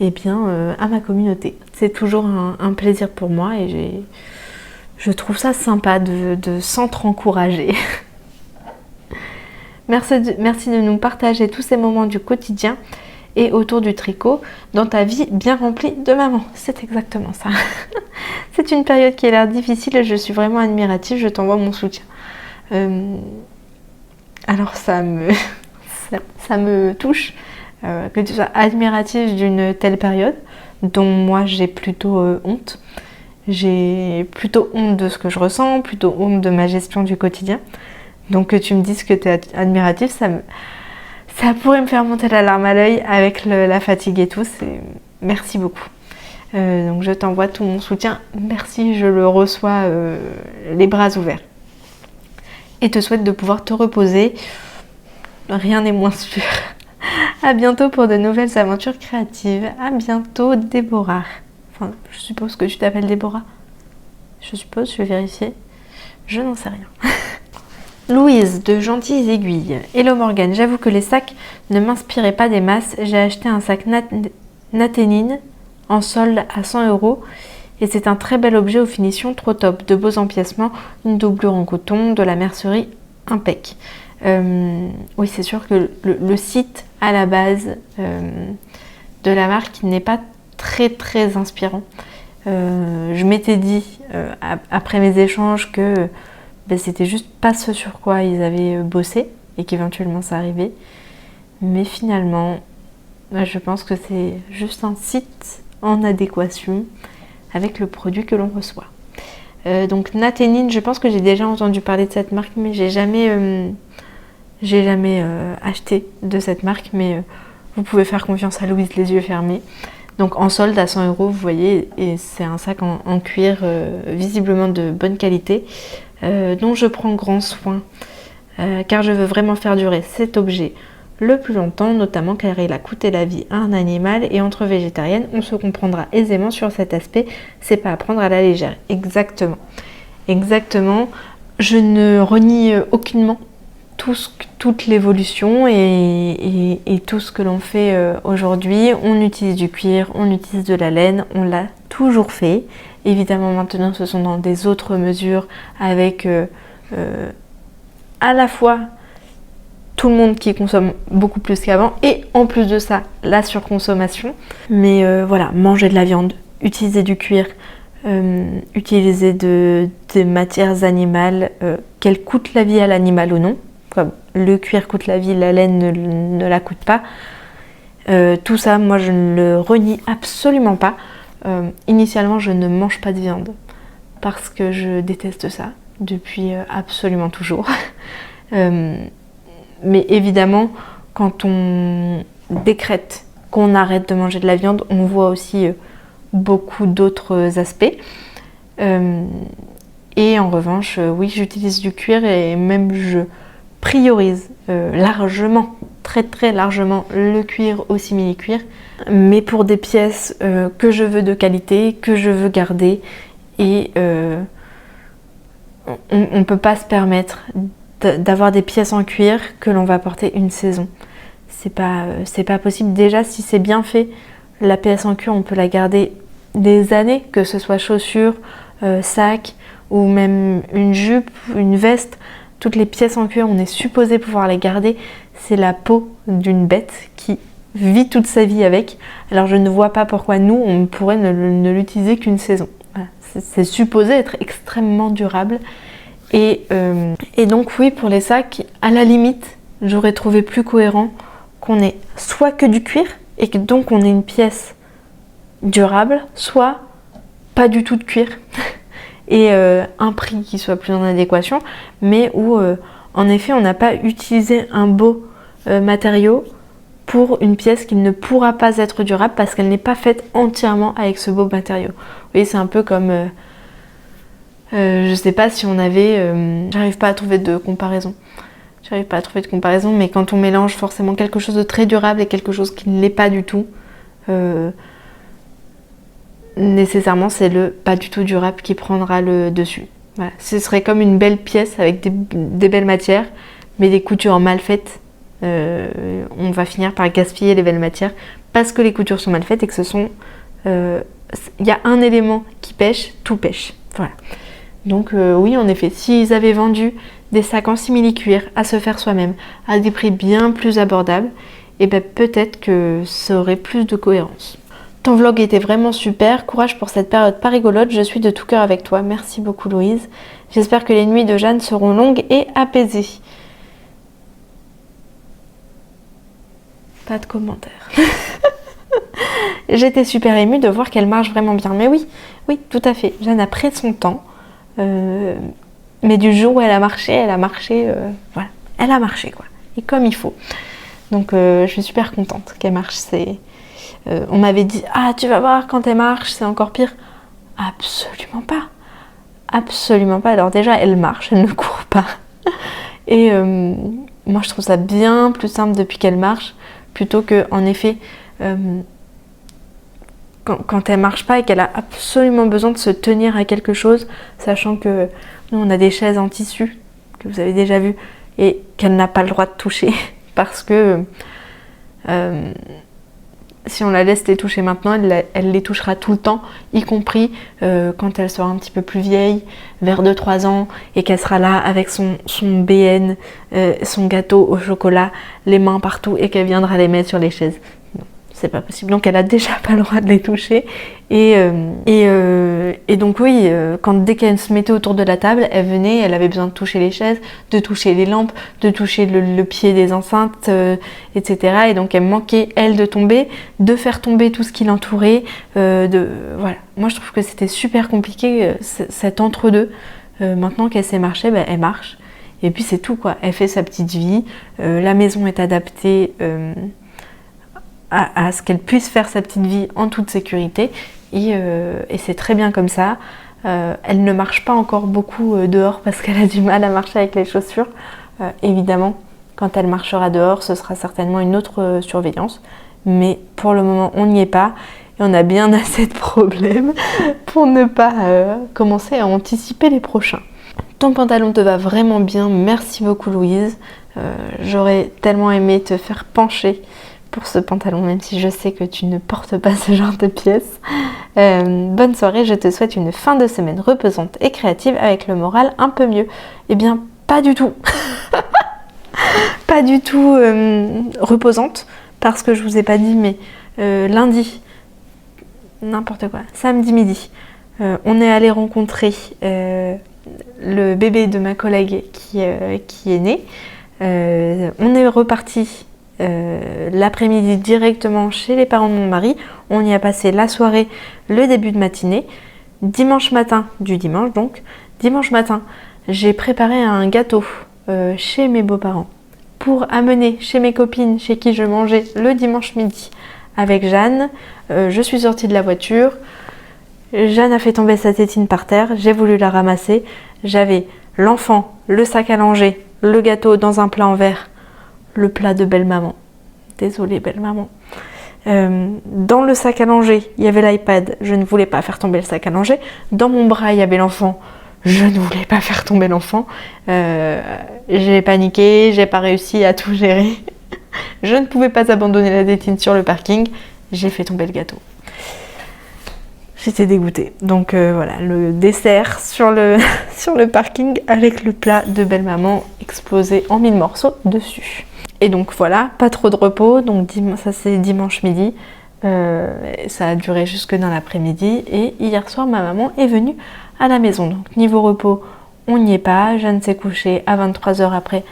à ma communauté. C'est toujours un plaisir pour moi et je trouve ça sympa de s'entre-encourager. Merci de nous partager tous ces moments du quotidien et autour du tricot dans ta vie bien remplie de maman. C'est exactement ça. C'est une période qui a l'air difficile et je suis vraiment admirative. Je t'envoie mon soutien. Alors ça me touche que tu sois admirative d'une telle période dont moi j'ai plutôt honte. J'ai plutôt honte de ce que je ressens, plutôt honte de ma gestion du quotidien. Donc que tu me dises que tu es admiratif, ça pourrait me faire monter la larme à l'œil avec la fatigue et tout. Merci beaucoup. Donc je t'envoie tout mon soutien. Merci, je le reçois les bras ouverts. Et te souhaite de pouvoir te reposer. Rien n'est moins sûr. À bientôt pour de nouvelles aventures créatives. À bientôt, Déborah. Enfin, je suppose que tu t'appelles Déborah. Je suppose, je vais vérifier. Je n'en sais rien. Louise de Gentilles Aiguilles. Hello Morgane, j'avoue que les sacs ne m'inspiraient pas des masses. J'ai acheté un sac Nathénine en solde à 100 € et c'est un très bel objet aux finitions trop top. De beaux empiècements, une doublure en coton, de la mercerie impec. Oui, c'est sûr que le site à la base de la marque n'est pas très inspirant. Je m'étais dit après mes échanges que c'était juste pas ce sur quoi ils avaient bossé et qu'éventuellement ça arrivait. Mais finalement, je pense que c'est juste un site en adéquation avec le produit que l'on reçoit. Donc Nathénine, je pense que j'ai déjà entendu parler de cette marque, mais j'ai jamais acheté de cette marque. Mais vous pouvez faire confiance à Louise les yeux fermés. Donc en solde à 100 €, vous voyez, et c'est un sac en cuir visiblement de bonne qualité, dont je prends grand soin, car je veux vraiment faire durer cet objet le plus longtemps, notamment car il a coûté la vie à un animal, et entre végétariennes, on se comprendra aisément sur cet aspect, c'est pas à prendre à la légère. Exactement. Je ne renie aucunement toute l'évolution et tout ce que l'on fait aujourd'hui. On utilise du cuir, on utilise de la laine, on l'a toujours fait. Évidemment maintenant ce sont dans des autres mesures avec à la fois tout le monde qui consomme beaucoup plus qu'avant et en plus de ça la surconsommation. Mais voilà, manger de la viande, utiliser du cuir, utiliser des matières animales, qu'elles coûtent la vie à l'animal ou non. Comme le cuir coûte la vie, la laine ne la coûte pas. Tout ça, moi je ne le renie absolument pas. Initialement, je ne mange pas de viande parce que je déteste ça depuis absolument toujours. Mais évidemment, quand on décrète qu'on arrête de manger de la viande, on voit aussi beaucoup d'autres aspects. Et en revanche, oui, j'utilise du cuir et même je priorise largement, très largement le cuir au simili-cuir, mais pour des pièces que je veux de qualité, que je veux garder, et on ne peut pas se permettre d'avoir des pièces en cuir que l'on va porter une saison. C'est pas possible. Déjà, si c'est bien fait, la pièce en cuir, on peut la garder des années, que ce soit chaussures, sacs ou même une jupe, une veste. Toutes les pièces en cuir, on est supposé pouvoir les garder. C'est la peau d'une bête qui vit toute sa vie avec. Alors je ne vois pas pourquoi nous, on pourrait ne l'utiliser qu'une saison. Voilà. C'est supposé être extrêmement durable. Et donc oui, pour les sacs, à la limite, j'aurais trouvé plus cohérent qu'on ait soit que du cuir et que donc on ait une pièce durable, soit pas du tout de cuir. Et un prix qui soit plus en adéquation, mais où en effet on n'a pas utilisé un beau matériau pour une pièce qui ne pourra pas être durable parce qu'elle n'est pas faite entièrement avec ce beau matériau. Vous voyez, c'est un peu comme je sais pas si on avait j'arrive pas à trouver de comparaison, mais quand on mélange forcément quelque chose de très durable et quelque chose qui ne l'est pas du tout, nécessairement c'est le pas du tout durable qui prendra le dessus. Voilà. Ce serait comme une belle pièce avec des belles matières, mais des coutures mal faites. On va finir par gaspiller les belles matières parce que les coutures sont mal faites et que y a un élément qui pêche, tout pêche. Voilà. Donc oui, en effet, s'ils avaient vendu des sacs en simili-cuir à se faire soi-même à des prix bien plus abordables, et ben peut-être que ça aurait plus de cohérence. Ton vlog était vraiment super, courage pour cette période pas rigolote, je suis de tout cœur avec toi. Merci beaucoup Louise. J'espère que les nuits de Jeanne seront longues et apaisées. Pas de commentaires. J'étais super émue de voir qu'elle marche vraiment bien. Mais oui, tout à fait. Jeanne a pris son temps. Mais du jour où elle a marché, voilà. Elle a marché quoi. Et comme il faut. Donc je suis super contente qu'elle marche. On m'avait dit, ah tu vas voir quand elle marche, c'est encore pire. Absolument pas. Absolument pas. Alors déjà, elle marche, elle ne court pas. Et moi, je trouve ça bien plus simple depuis qu'elle marche, plutôt que, en effet, quand elle marche pas et qu'elle a absolument besoin de se tenir à quelque chose, sachant que nous on a des chaises en tissu, que vous avez déjà vu, et qu'elle n'a pas le droit de toucher, parce que si on la laisse les toucher maintenant, elle les touchera tout le temps, y compris quand elle sera un petit peu plus vieille, vers 2-3 ans, et qu'elle sera là avec son BN, son gâteau au chocolat, les mains partout, et qu'elle viendra les mettre sur les chaises. Non, c'est pas possible. Donc elle a déjà pas le droit de les toucher. Et donc oui, dès qu'elle se mettait autour de la table, elle venait, elle avait besoin de toucher les chaises, de toucher les lampes, de toucher le pied des enceintes, etc. Et donc elle manquait, elle, de tomber, de faire tomber tout ce qui l'entourait. Voilà. Moi je trouve que c'était super compliqué, cet entre-deux. Maintenant qu'elle sait marcher, elle marche. Et puis c'est tout, quoi. Elle fait sa petite vie. La maison est adaptée à ce qu'elle puisse faire sa petite vie en toute sécurité. Et c'est très bien comme ça. Elle ne marche pas encore beaucoup dehors parce qu'elle a du mal à marcher avec les chaussures. Évidemment, quand elle marchera dehors, ce sera certainement une autre surveillance. Mais pour le moment, on n'y est pas. Et on a bien assez de problèmes pour ne pas commencer à anticiper les prochains. Ton pantalon te va vraiment bien. Merci beaucoup, Louise. J'aurais tellement aimé te faire pencher pour ce pantalon, même si je sais que tu ne portes pas ce genre de pièces. Bonne soirée, je te souhaite une fin de semaine reposante et créative avec le moral un peu mieux. Eh bien, pas du tout. Pas du tout reposante, parce que je vous ai pas dit, mais lundi, n'importe quoi, samedi midi, on est allé rencontrer le bébé de ma collègue qui est né. On est reparti l'après-midi directement chez les parents de mon mari. On y a passé la soirée, le début de matinée. Dimanche matin, dimanche matin, j'ai préparé un gâteau chez mes beaux-parents pour amener chez mes copines chez qui je mangeais le dimanche midi avec Jeanne. Je suis sortie de la voiture, Jeanne a fait tomber sa tétine par terre, j'ai voulu la ramasser. J'avais l'enfant, le sac à langer, le gâteau dans un plat en verre, le plat de belle-maman. Désolée belle-maman. Dans le sac à langer, il y avait l'iPad. Je ne voulais pas faire tomber le sac à langer. Dans mon bras, il y avait l'enfant. Je ne voulais pas faire tomber l'enfant. J'ai paniqué, j'ai pas réussi à tout gérer. Je ne pouvais pas abandonner la tétine sur le parking. J'ai fait tomber le gâteau. J'étais dégoûtée. Donc voilà, le dessert sur le parking avec le plat de belle-maman explosé en 1000 morceaux dessus. Et donc voilà, pas trop de repos, donc ça c'est dimanche midi, ça a duré jusque dans l'après-midi, et hier soir ma maman est venue à la maison. Donc niveau repos, on n'y est pas, Jeanne s'est couchée à 23h après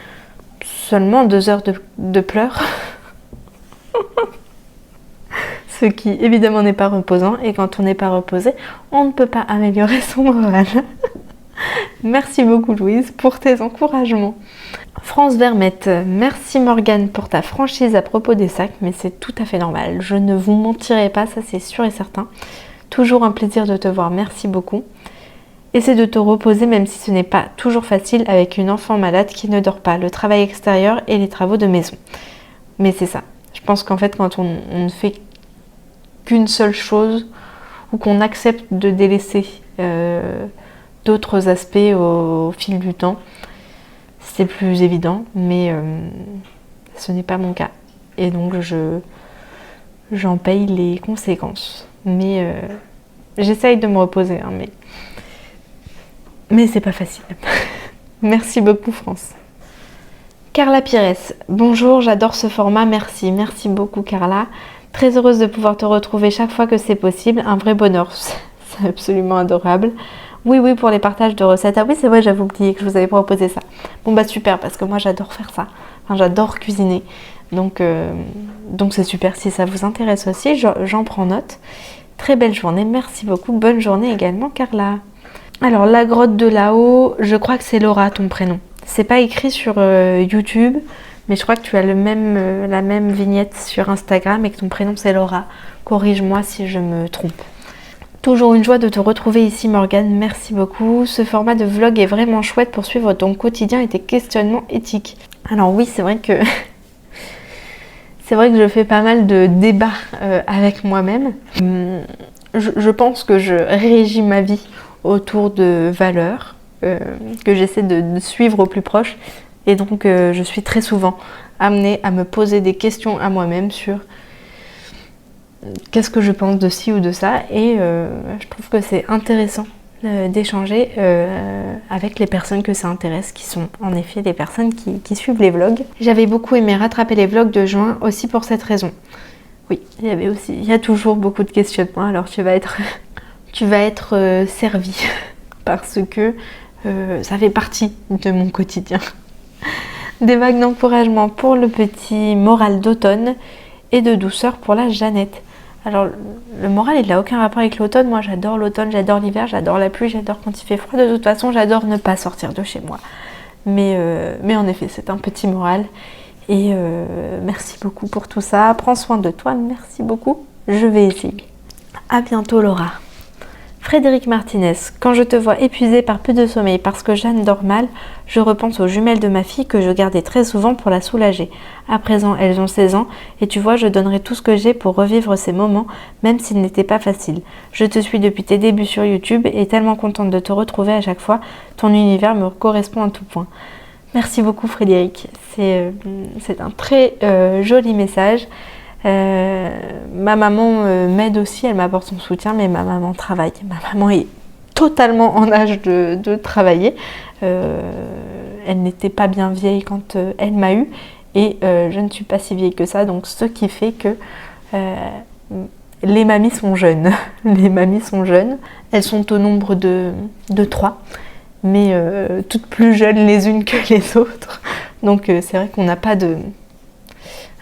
seulement 2 heures de pleurs. Ce qui évidemment n'est pas reposant, et quand on n'est pas reposé, on ne peut pas améliorer son moral. Merci beaucoup Louise pour tes encouragements. France Vermette, merci Morgane pour ta franchise à propos des sacs, mais c'est tout à fait normal, je ne vous mentirai pas, ça c'est sûr et certain. Toujours un plaisir de te voir, merci beaucoup. Essaie de te reposer même si ce n'est pas toujours facile avec une enfant malade qui ne dort pas, le travail extérieur et les travaux de maison. Mais c'est ça, je pense qu'en fait quand on ne fait qu'une seule chose, ou qu'on accepte de délaisser d'autres aspects au fil du temps, c'est plus évident, mais ce n'est pas mon cas. Et donc j'en paye les conséquences. Mais j'essaye de me reposer, hein, mais c'est pas facile. Merci beaucoup France. Carla Pires, bonjour, j'adore ce format, merci. Merci beaucoup Carla. Très heureuse de pouvoir te retrouver chaque fois que c'est possible, un vrai bonheur, c'est absolument adorable. Oui, pour les partages de recettes. Ah oui, c'est vrai, j'avais oublié que je vous avais proposé ça. Bon bah super, parce que moi j'adore faire ça. Enfin, j'adore cuisiner. Donc c'est super. Si ça vous intéresse aussi, j'en prends note. Très belle journée, merci beaucoup. Bonne journée également, Carla. Alors, la grotte de là-haut, je crois que c'est Laura, ton prénom. C'est pas écrit sur YouTube, mais je crois que tu as la même vignette sur Instagram et que ton prénom c'est Laura. Corrige-moi si je me trompe. Toujours une joie de te retrouver ici Morgane, merci beaucoup. Ce format de vlog est vraiment chouette pour suivre ton quotidien et tes questionnements éthiques. Alors oui, c'est vrai que c'est vrai que je fais pas mal de débats avec moi-même. Je pense que je régis ma vie autour de valeurs que j'essaie de suivre au plus proche. Et donc je suis très souvent amenée à me poser des questions à moi-même sur qu'est-ce que je pense de ci ou de ça. Et je trouve que c'est intéressant d'échanger avec les personnes que ça intéresse, qui sont en effet des personnes qui suivent les vlogs. J'avais beaucoup aimé rattraper les vlogs de juin aussi pour cette raison. Oui, il y a toujours beaucoup de questionnements, alors tu vas être servi parce que ça fait partie de mon quotidien. Des vagues d'encouragement pour le petit moral d'automne et de douceur pour la Jeannette. Alors le moral il n'a aucun rapport avec l'automne, moi j'adore l'automne, j'adore l'hiver, j'adore la pluie, j'adore quand il fait froid, de toute façon j'adore ne pas sortir de chez moi. Mais en effet c'est un petit moral et merci beaucoup pour tout ça, prends soin de toi, merci beaucoup, je vais essayer. À bientôt Laura. Frédéric Martinez, quand je te vois épuisée par peu de sommeil parce que Jeanne dort mal, je repense aux jumelles de ma fille que je gardais très souvent pour la soulager. À présent, elles ont 16 ans et tu vois, je donnerai tout ce que j'ai pour revivre ces moments, même s'ils n'étaient pas faciles. Je te suis depuis tes débuts sur YouTube et tellement contente de te retrouver à chaque fois. Ton univers me correspond à tout point. Merci beaucoup Frédéric, c'est un très joli message. Ma maman m'aide aussi, elle m'apporte son soutien, mais ma maman travaille. Ma maman est totalement en âge de travailler. Elle n'était pas bien vieille quand elle m'a eue et je ne suis pas si vieille que ça, donc ce qui fait que les mamies sont jeunes. Les mamies sont jeunes, elles sont au nombre de 3, mais toutes plus jeunes les unes que les autres. Donc c'est vrai qu'on n'a pas de...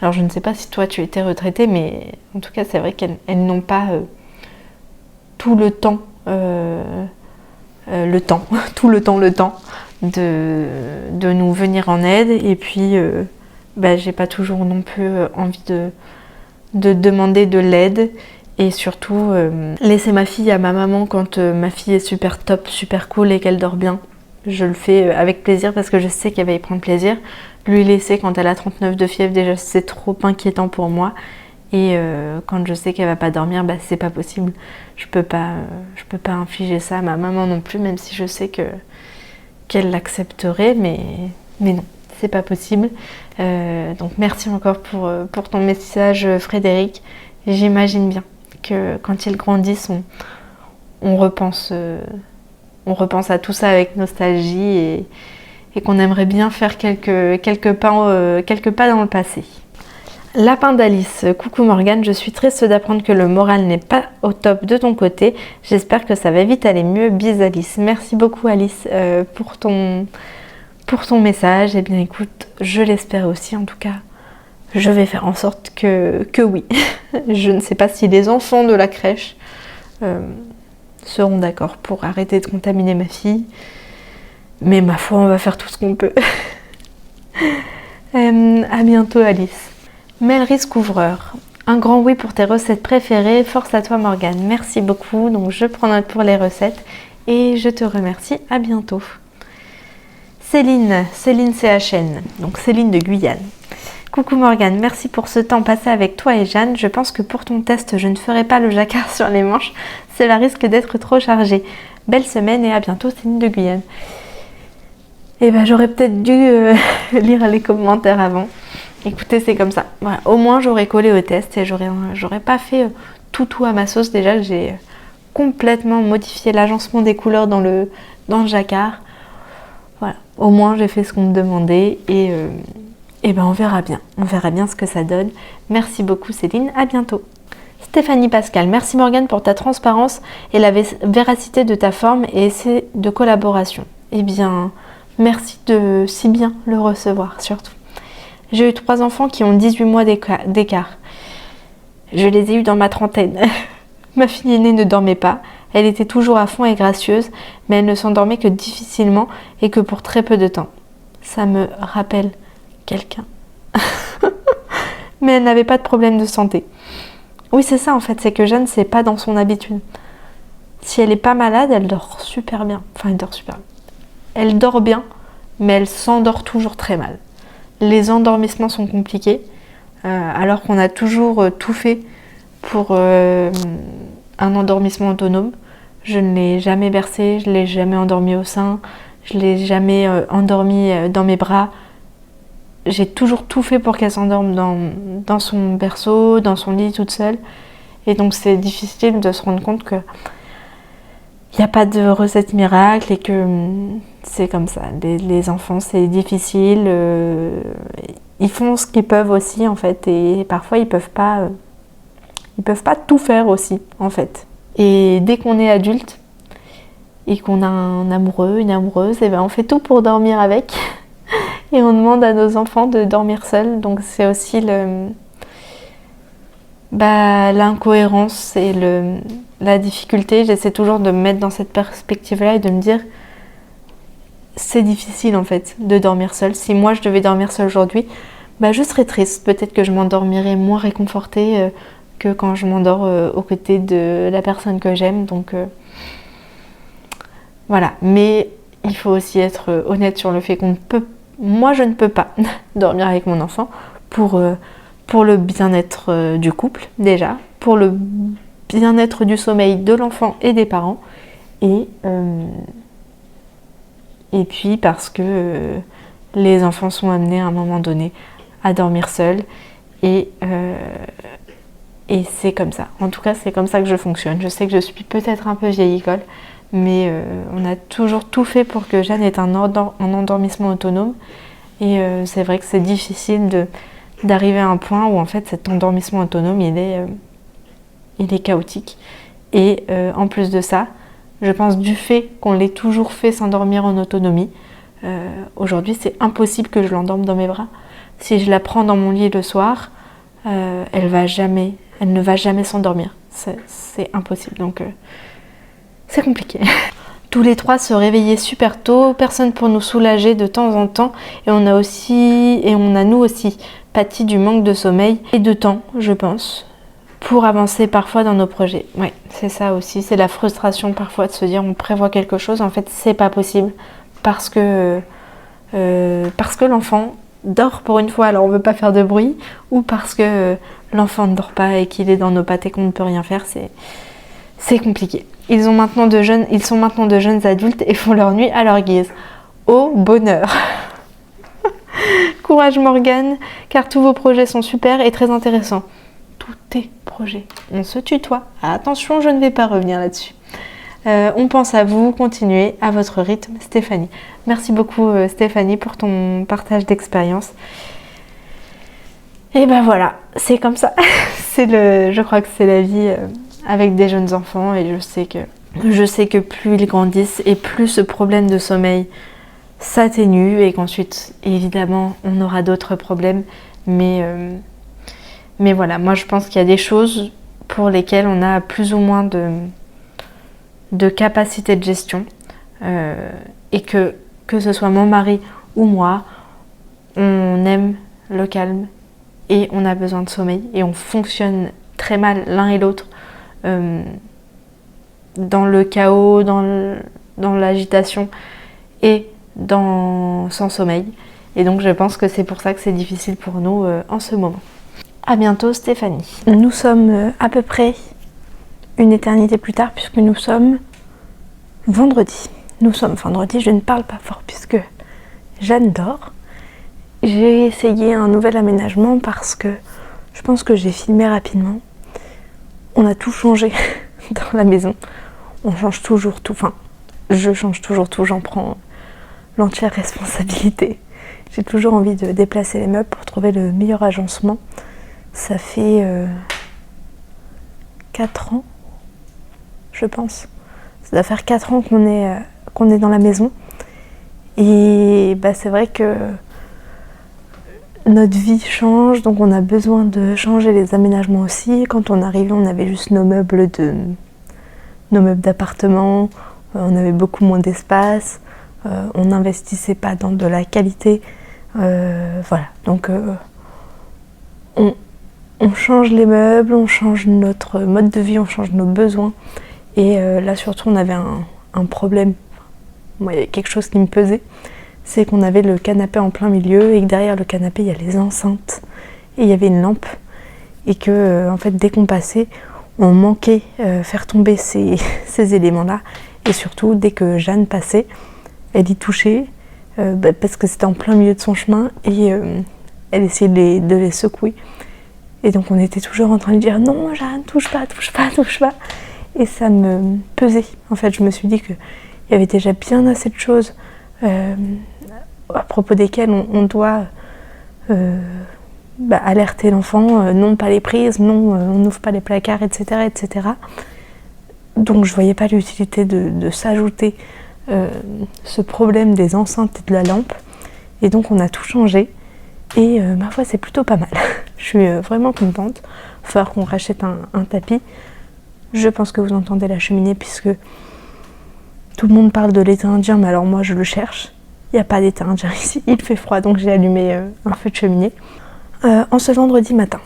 Alors je ne sais pas si toi tu étais retraitée, mais en tout cas c'est vrai qu'elles n'ont pas tout le temps de nous venir en aide. Et puis j'ai pas toujours non plus envie de demander de l'aide. Et surtout laisser ma fille à ma maman quand ma fille est super top, super cool et qu'elle dort bien. Je le fais avec plaisir parce que je sais qu'elle va y prendre plaisir. Lui laisser quand elle a 39 de fièvre, déjà c'est trop inquiétant pour moi. Et quand je sais qu'elle va pas dormir, c'est pas possible. Je peux pas infliger ça à ma maman non plus, même si je sais qu'elle l'accepterait, mais non, c'est pas possible. Donc merci encore pour ton message Frédéric. J'imagine bien que quand ils grandissent, on repense à tout ça avec nostalgie et qu'on aimerait bien faire quelques pas dans le passé. Lapin d'Alice, coucou Morgane, je suis triste d'apprendre que le moral n'est pas au top de ton côté. J'espère que ça va vite aller mieux. Bis Alice. Merci beaucoup Alice pour ton message. Eh bien écoute, je l'espère aussi en tout cas. Je vais faire en sorte que oui. Je ne sais pas si les enfants de la crèche seront d'accord pour arrêter de contaminer ma fille. Mais ma foi, on va faire tout ce qu'on peut. À bientôt Alice. Melrys Couvreur. Un grand oui pour tes recettes préférées. Force à toi Morgane. Merci beaucoup. Donc je prends note pour les recettes. Et je te remercie. À bientôt. Céline CHN. Donc Céline de Guyane. Coucou Morgane, merci pour ce temps passé avec toi et Jeanne. Je pense que pour ton test, je ne ferai pas le jacquard sur les manches. Cela risque d'être trop chargé. Belle semaine et à bientôt Céline de Guyane. Eh ben j'aurais peut-être dû lire les commentaires avant. Écoutez, c'est comme ça. Voilà. Au moins j'aurais collé au test et j'aurais pas fait tout à ma sauce. Déjà j'ai complètement modifié l'agencement des couleurs dans le jacquard. Voilà. Au moins j'ai fait ce qu'on me demandait et ben on verra bien. On verra bien ce que ça donne. Merci beaucoup Céline, à bientôt. Stéphanie Pascal, merci Morgane pour ta transparence et la véracité de ta forme et essai de collaboration. Eh bien, merci de si bien le recevoir surtout. J'ai eu 3 enfants qui ont 18 mois d'écart. Je les ai eus dans ma trentaine. Ma fille aînée ne dormait pas. Elle était toujours à fond et gracieuse, mais elle ne s'endormait que difficilement et que pour très peu de temps. Ça me rappelle quelqu'un. Mais elle n'avait pas de problème de santé. Oui, c'est ça en fait, c'est que Jeanne, c'est pas dans son habitude. Si elle est pas malade, elle dort super bien. Enfin, elle dort super bien. Elle dort bien, mais elle s'endort toujours très mal. Les endormissements sont compliqués. alors qu'on a toujours tout fait pour un endormissement autonome. Je ne l'ai jamais bercé, je ne l'ai jamais endormi au sein, je ne l'ai jamais endormi dans mes bras. J'ai toujours tout fait pour qu'elle s'endorme dans son berceau, dans son lit toute seule. Et donc c'est difficile de se rendre compte que il n'y a pas de recette miracle et que c'est comme ça. Les enfants, c'est difficile. Ils font ce qu'ils peuvent aussi, en fait. Et parfois, ils peuvent pas tout faire aussi, en fait. Et dès qu'on est adulte et qu'on a un amoureux, une amoureuse, et ben on fait tout pour dormir avec. Et on demande à nos enfants de dormir seuls. Donc c'est aussi l'incohérence et la difficulté. J'essaie toujours de me mettre dans cette perspective-là et de me dire c'est difficile en fait de dormir seule. Si moi je devais dormir seule aujourd'hui, je serais triste. Peut-être que je m'endormirais moins réconfortée que quand je m'endors aux côtés de la personne que j'aime. Donc voilà. Mais il faut aussi être honnête sur le fait moi je ne peux pas dormir avec mon enfant pour le bien-être du couple déjà, pour le bien-être du sommeil de l'enfant et des parents, et puis parce que les enfants sont amenés à un moment donné à dormir seuls, et c'est comme ça. En tout cas, c'est comme ça que je fonctionne. Je sais que je suis peut-être un peu vieille école, mais on a toujours tout fait pour que Jeanne ait un endormissement autonome, et c'est vrai que c'est difficile d'arriver à un point où en fait cet endormissement autonome il est chaotique. Et en plus de ça, je pense du fait qu'on l'ait toujours fait s'endormir en autonomie, aujourd'hui c'est impossible que je l'endorme dans mes bras. Si je la prends dans mon lit le soir, elle ne va jamais s'endormir. C'est impossible, donc c'est compliqué. Tous les trois se réveillaient super tôt, personne pour nous soulager de temps en temps, et on a nous aussi pâti du manque de sommeil et de temps, je pense, pour avancer parfois dans nos projets. Ouais, c'est ça aussi, c'est la frustration parfois de se dire on prévoit quelque chose, en fait c'est pas possible parce que l'enfant dort pour une fois, alors on veut pas faire de bruit, ou parce que l'enfant ne dort pas et qu'il est dans nos pattes et qu'on ne peut rien faire, c'est compliqué. Ils sont maintenant de jeunes adultes et font leur nuit à leur guise. Au bonheur. Courage Morgane, car tous vos projets sont super et très intéressants. Tous tes projets. On se tutoie. Attention, je ne vais pas revenir là-dessus. On pense à vous, continuez à votre rythme, Stéphanie. Merci beaucoup Stéphanie pour ton partage d'expérience. Et ben voilà, c'est comme ça. Je crois que c'est la vie avec des jeunes enfants, et je sais que plus ils grandissent et plus ce problème de sommeil s'atténue, et qu'ensuite évidemment on aura d'autres problèmes, mais voilà, moi je pense qu'il y a des choses pour lesquelles on a plus ou moins de capacité de gestion, et que ce soit mon mari ou moi, on aime le calme et on a besoin de sommeil, et on fonctionne très mal l'un et l'autre dans le chaos, dans l'agitation et sans sommeil. Et donc je pense que c'est pour ça que c'est difficile pour nous en ce moment. À bientôt Stéphanie. Nous sommes à peu près une éternité plus tard, puisque nous sommes vendredi. Je ne parle pas fort puisque Jeanne dort. J'ai essayé un nouvel aménagement parce que je pense que j'ai filmé rapidement. On a tout changé dans la maison. On change toujours tout. Enfin, je change toujours tout. J'en prends l'entière responsabilité. J'ai toujours envie de déplacer les meubles pour trouver le meilleur agencement. Ça fait 4 ans, je pense. Ça doit faire 4 ans qu'on est dans la maison. Et c'est vrai que notre vie change, donc on a besoin de changer les aménagements aussi. Quand on arrivait, on avait juste nos meubles d'appartement, on avait beaucoup moins d'espace, on n'investissait pas dans de la qualité. Voilà, donc on change les meubles, on change notre mode de vie, on change nos besoins. Et là surtout on avait un problème, moi il y avait quelque chose qui me pesait, c'est qu'on avait le canapé en plein milieu et que derrière le canapé il y a les enceintes. et il y avait une lampe et que en fait dès qu'on passait on manquait faire tomber ces éléments là, et surtout dès que Jeanne passait elle y touchait parce que c'était en plein milieu de son chemin et elle essayait de les secouer, et donc on était toujours en train de dire non Jeanne, touche pas, et ça me pesait. En fait je me suis dit qu'il y avait déjà bien assez de choses à propos desquelles on doit alerter l'enfant, non pas les prises, non on n'ouvre pas les placards, etc. Donc je voyais pas l'utilité de s'ajouter ce problème des enceintes et de la lampe, et donc on a tout changé, et ma foi c'est plutôt pas mal. Je suis vraiment contente. Il va falloir qu'on rachète un tapis. Je pense que vous entendez la cheminée puisque tout le monde parle de l'été indien, mais alors moi je le cherche. Il n'y a pas d'été indien ici, il fait froid, donc j'ai allumé un feu de cheminée. En ce vendredi matin,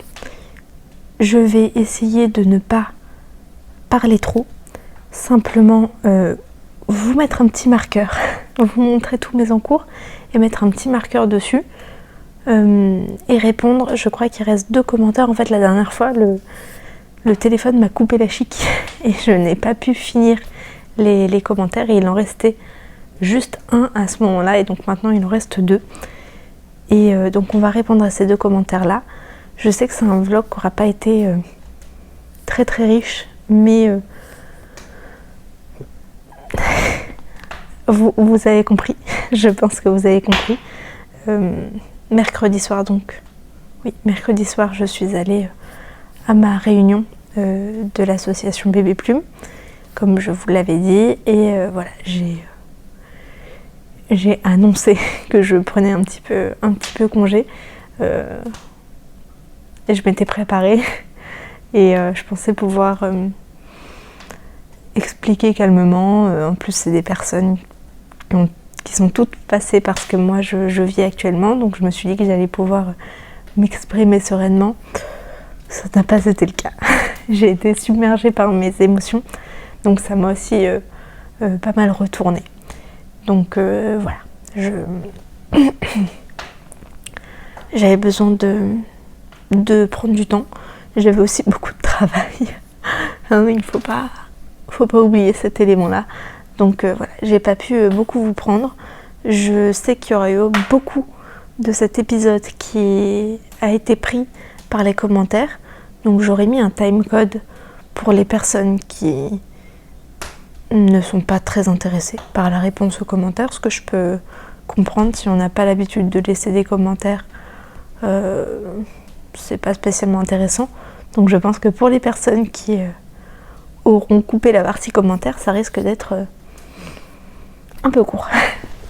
je vais essayer de ne pas parler trop, simplement vous mettre un petit marqueur, vous montrer tous mes encours et mettre un petit marqueur dessus et répondre. Je crois qu'il reste 2 commentaires. En fait la dernière fois le téléphone m'a coupé la chic et je n'ai pas pu finir les commentaires, et il en restait juste un à ce moment-là, et donc maintenant il en reste 2. Et donc on va répondre à ces 2 commentaires-là. Je sais que c'est un vlog qui n'aura pas été très très riche, mais vous avez compris. Je pense que vous avez compris. Mercredi soir donc, oui, mercredi soir je suis allée à ma réunion de l'association Bébé Plume, comme je vous l'avais dit, et voilà, j'ai annoncé que je prenais un petit peu congé, et je m'étais préparée, et je pensais pouvoir expliquer calmement. En plus c'est des personnes qui sont toutes passées par ce que moi je vis actuellement, donc je me suis dit que j'allais pouvoir m'exprimer sereinement. Ça n'a pas été le cas. J'ai été submergée par mes émotions, donc ça m'a aussi pas mal retourné. Donc voilà, j'avais besoin de prendre du temps. J'avais aussi beaucoup de travail. Hein, il faut pas oublier cet élément-là. Donc voilà, j'ai pas pu beaucoup vous prendre. Je sais qu'il y aura eu beaucoup de cet épisode qui a été pris par les commentaires. Donc j'aurais mis un timecode pour les personnes qui ne sont pas très intéressées par la réponse aux commentaires, ce que je peux comprendre. Si on n'a pas l'habitude de laisser des commentaires, c'est pas spécialement intéressant. Donc je pense que pour les personnes qui auront coupé la partie commentaire, ça risque d'être un peu court.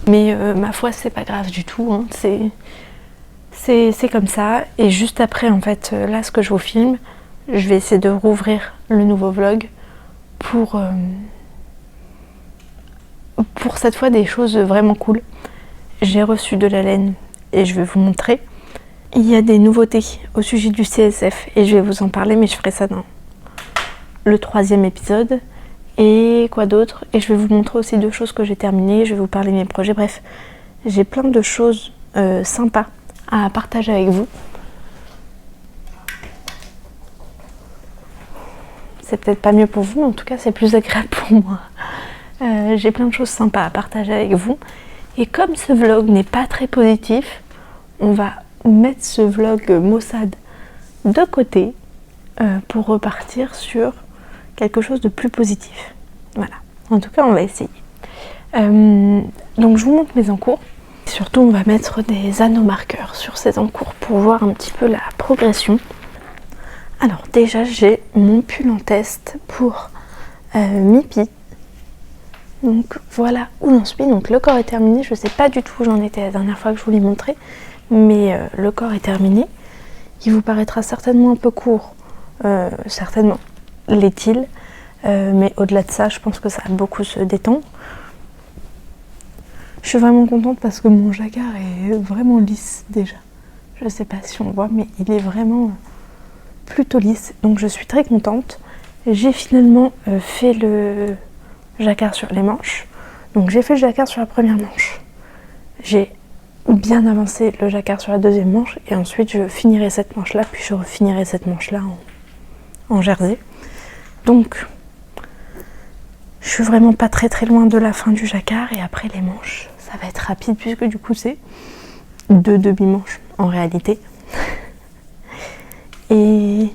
Mais ma foi c'est pas grave du tout, hein. C'est comme ça. Et juste après en fait, là ce que je vous filme, je vais essayer de rouvrir le nouveau vlog pour cette fois des choses vraiment cool. J'ai reçu de la laine et je vais vous montrer. Il y a des nouveautés au sujet du CSF et je vais vous en parler, mais je ferai ça dans le 3e épisode. Et quoi d'autre? Et je vais vous montrer aussi 2 choses que j'ai terminées. Je vais vous parler de mes projets. Bref, j'ai plein de choses sympas à partager avec vous. C'est peut-être pas mieux pour vous, mais en tout cas c'est plus agréable pour moi. J'ai plein de choses sympas à partager avec vous. Et comme ce vlog n'est pas très positif, on va mettre ce vlog maussade de côté pour repartir sur quelque chose de plus positif. Voilà, en tout cas on va essayer. Donc je vous montre mes encours. Surtout on va mettre des anneaux marqueurs sur ces encours pour voir un petit peu la progression. Alors déjà j'ai mon pull en test pour Mipi. Donc voilà où j'en suis. Donc le corps est terminé. Je ne sais pas du tout où j'en étais la dernière fois que je vous l'ai montré, mais le corps est terminé. Il vous paraîtra certainement un peu court, certainement l'est-il, mais au-delà de ça je pense que ça va beaucoup se détendre. Je suis vraiment contente parce que mon jacquard est vraiment lisse déjà. Je ne sais pas si on voit, mais il est vraiment plutôt lisse, donc je suis très contente. J'ai finalement fait le jacquard sur les manches. Donc j'ai fait le jacquard sur la première manche. J'ai bien avancer le jacquard sur la deuxième manche et ensuite je finirai cette manche là, puis je refinirai cette manche là en jersey. Donc je suis vraiment pas très loin de la fin du jacquard et après les manches ça va être rapide puisque du coup c'est 2 demi-manches en réalité. Et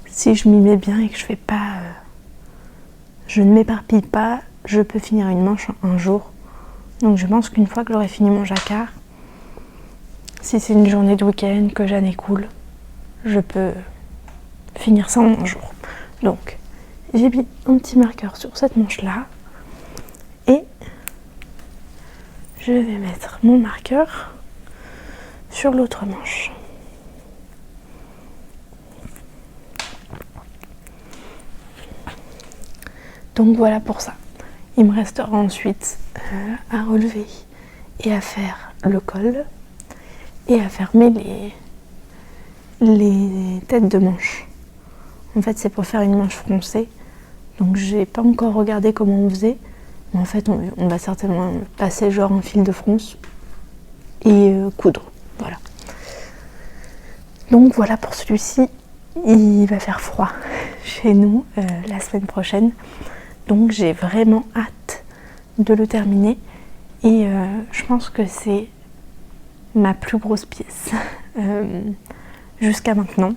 si je m'y mets bien et que je ne m'éparpille pas, je peux finir une manche en un jour. Donc je pense qu'une fois que j'aurai fini mon jacquard, si c'est une journée de week-end, que Jeanne est cool, je peux finir ça en un jour. Donc j'ai mis un petit marqueur sur cette manche-là et je vais mettre mon marqueur sur l'autre manche. Donc voilà pour ça. Il me restera ensuite à relever et à faire le col et à fermer les têtes de manche. En fait c'est pour faire une manche froncée. Donc j'ai pas encore regardé comment on faisait. Mais en fait on va certainement passer genre un fil de fronce et coudre. Voilà. Donc voilà pour celui-ci. Il va faire froid chez nous la semaine prochaine. Donc j'ai vraiment hâte de le terminer. Et je pense que c'est ma plus grosse pièce jusqu'à maintenant.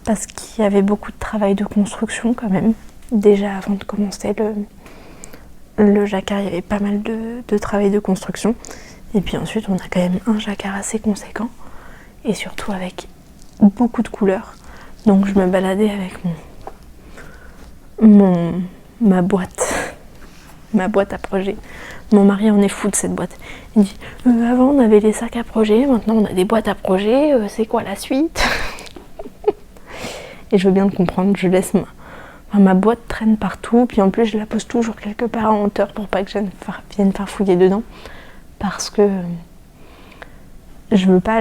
Parce qu'il y avait beaucoup de travail de construction quand même. Déjà avant de commencer le jacquard, il y avait pas mal de travail de construction. Et puis ensuite, on a quand même un jacquard assez conséquent. Et surtout avec beaucoup de couleurs. Donc je me baladais avec ma boîte à projet. Mon mari en est fou de cette boîte. Il dit avant on avait les sacs à projet, maintenant on a des boîtes à projet, c'est quoi la suite? Et je veux bien le comprendre, je laisse ma boîte traîne partout, puis en plus je la pose toujours quelque part en hauteur pour pas que je vienne farfouiller dedans, parce que je veux pas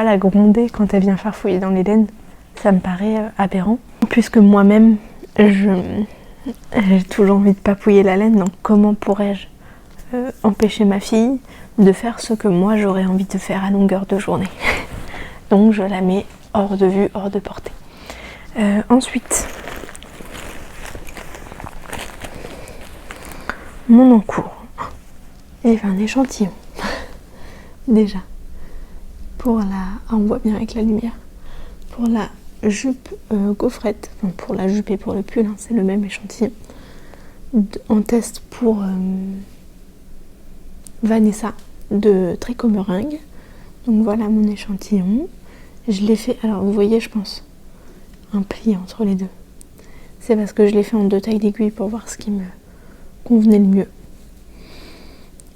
la gronder quand elle vient farfouiller dans les laines, ça me paraît aberrant, puisque moi-même j'ai toujours envie de papouiller la laine, donc comment pourrais-je empêcher ma fille de faire ce que moi j'aurais envie de faire à longueur de journée? Donc je la mets hors de vue, hors de portée. Ensuite, mon encours. J'ai fait un échantillon déjà pour on voit bien avec la lumière, pour la jupe gaufrette, enfin pour la jupe et pour le pull, hein, c'est le même échantillon. En test pour Vanessa de Tricot Meringue. Donc voilà mon échantillon. Je l'ai fait, alors vous voyez je pense un pli entre les deux. C'est parce que je l'ai fait en 2 tailles d'aiguille pour voir ce qui me convenait le mieux.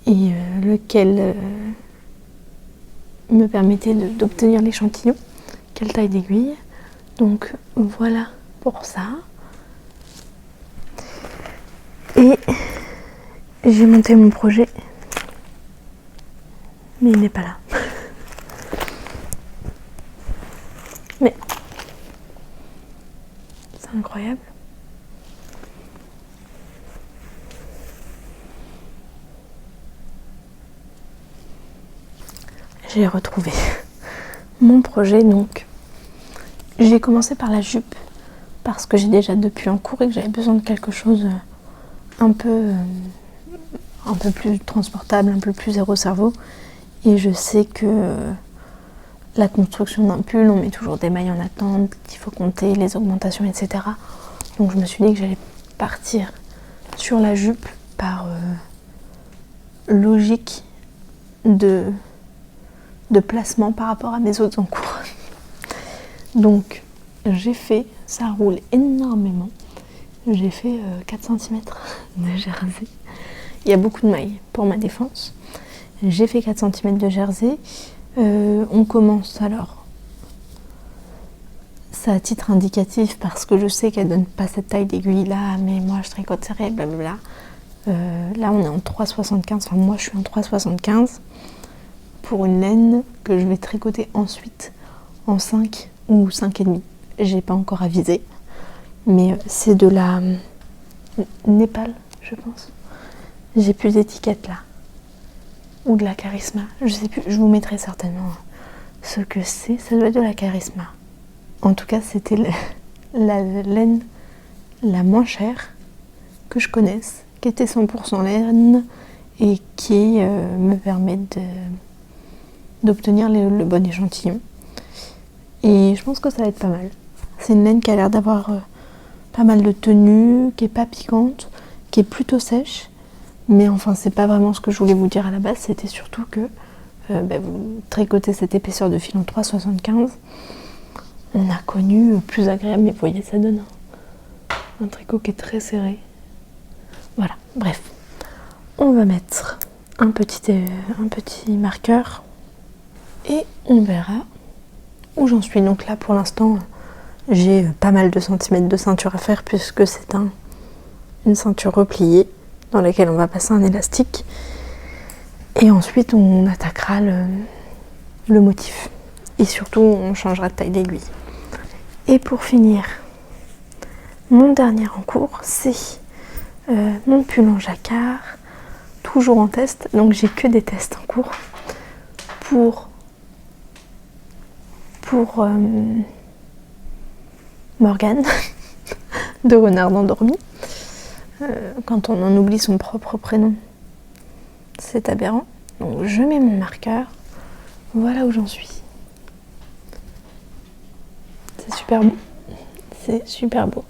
Et lequel me permettait d'obtenir l'échantillon. Quelle taille d'aiguille. Donc voilà pour ça. Et j'ai monté mon projet. Mais il n'est pas là. Mais c'est incroyable. J'ai retrouvé mon projet, donc j'ai commencé par la jupe parce que j'ai déjà depuis en cours et que j'avais besoin de quelque chose un peu plus transportable, un peu plus zéro cerveau. Et je sais que la construction d'un pull, on met toujours des mailles en attente, qu'il faut compter les augmentations, etc. Donc je me suis dit que j'allais partir sur la jupe par logique de placement par rapport à mes autres encours. Donc j'ai fait, ça roule énormément, j'ai fait 4 cm de jersey. Il y a beaucoup de mailles pour ma défense. J'ai fait 4 cm de jersey. On commence alors, ça à titre indicatif parce que je sais qu'elle donne pas cette taille d'aiguille là, mais moi je tricote serré, blablabla. Là on est en 3,75, enfin moi je suis en 3,75 pour une laine que je vais tricoter ensuite en 5 ou 5,5. J'ai pas encore avisé, mais c'est de la Népal, je pense. J'ai plus d'étiquette là. ou de la Charisma, je sais plus, je vous mettrai certainement ce que c'est, ça doit être de la Charisma. En tout cas, c'était la laine la moins chère que je connaisse, qui était 100% laine et qui me permet d'obtenir le bon échantillon. Et je pense que ça va être pas mal. C'est une laine qui a l'air d'avoir pas mal de tenue, qui est pas piquante, qui est plutôt sèche. Mais enfin, c'est pas vraiment ce que je voulais vous dire à la base, c'était surtout que vous tricotez cette épaisseur de fil en 3,75. On a connu plus agréable, mais vous voyez, ça donne un tricot qui est très serré. Voilà, bref. On va mettre un petit marqueur et on verra où j'en suis. Donc là, pour l'instant, j'ai pas mal de centimètres de ceinture à faire puisque c'est une ceinture repliée dans laquelle on va passer un élastique. Et ensuite, on attaquera le motif. Et surtout, on changera de taille d'aiguille. Et pour finir, mon dernier en cours, c'est mon pull en jacquard, toujours en test. Donc j'ai que des tests en cours pour Morgane de Renard endormi. Quand on en oublie son propre prénom, c'est aberrant. Donc je mets mon marqueur. Voilà où j'en suis. C'est super beau. C'est super beau.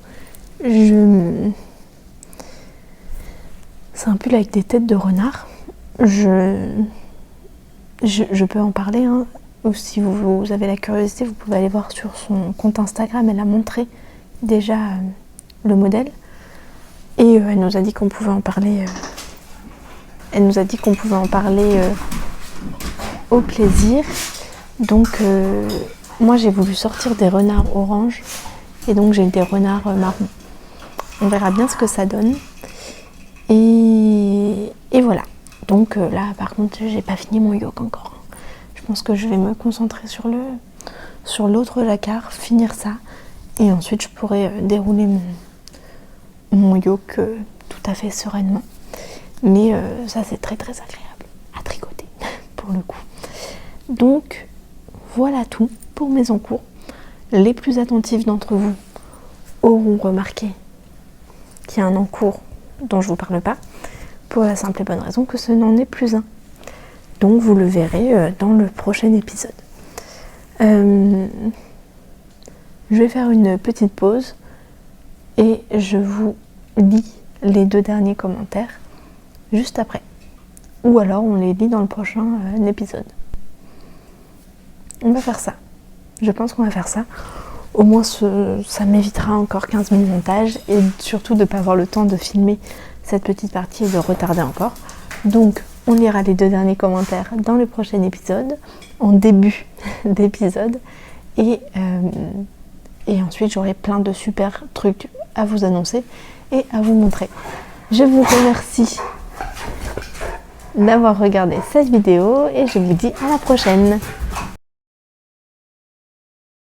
C'est un pull avec des têtes de renard. Je peux en parler, hein. Ou si vous avez la curiosité, vous pouvez aller voir sur son compte Instagram. Elle a montré déjà le modèle. Et elle nous a dit qu'on pouvait en parler. Au plaisir. Donc moi j'ai voulu sortir des renards orange et donc j'ai des renards marron. On verra bien ce que ça donne. Et voilà. Donc là par contre j'ai pas fini mon yoke encore. Je pense que je vais me concentrer sur l'autre jacquard, finir ça. Et ensuite je pourrai dérouler mon yoke tout à fait sereinement. Mais ça c'est très très agréable à tricoter pour le coup. Donc voilà tout pour mes encours. Les plus attentifs d'entre vous auront remarqué qu'il y a un encours dont je ne vous parle pas, pour la simple et bonne raison que ce n'en est plus un. Donc vous le verrez dans le prochain épisode. Je vais faire une petite pause et je vous lis les 2 derniers commentaires juste après. Ou alors on les lit dans le prochain épisode. On va faire ça. Je pense qu'on va faire ça. Au moins ça m'évitera encore 15 000 montages et surtout de ne pas avoir le temps de filmer cette petite partie et de retarder encore. Donc on lira les 2 derniers commentaires dans le prochain épisode, en début d'épisode. Et ensuite j'aurai plein de super trucs à vous annoncer et à vous montrer. Je vous remercie d'avoir regardé cette vidéo et je vous dis à la prochaine.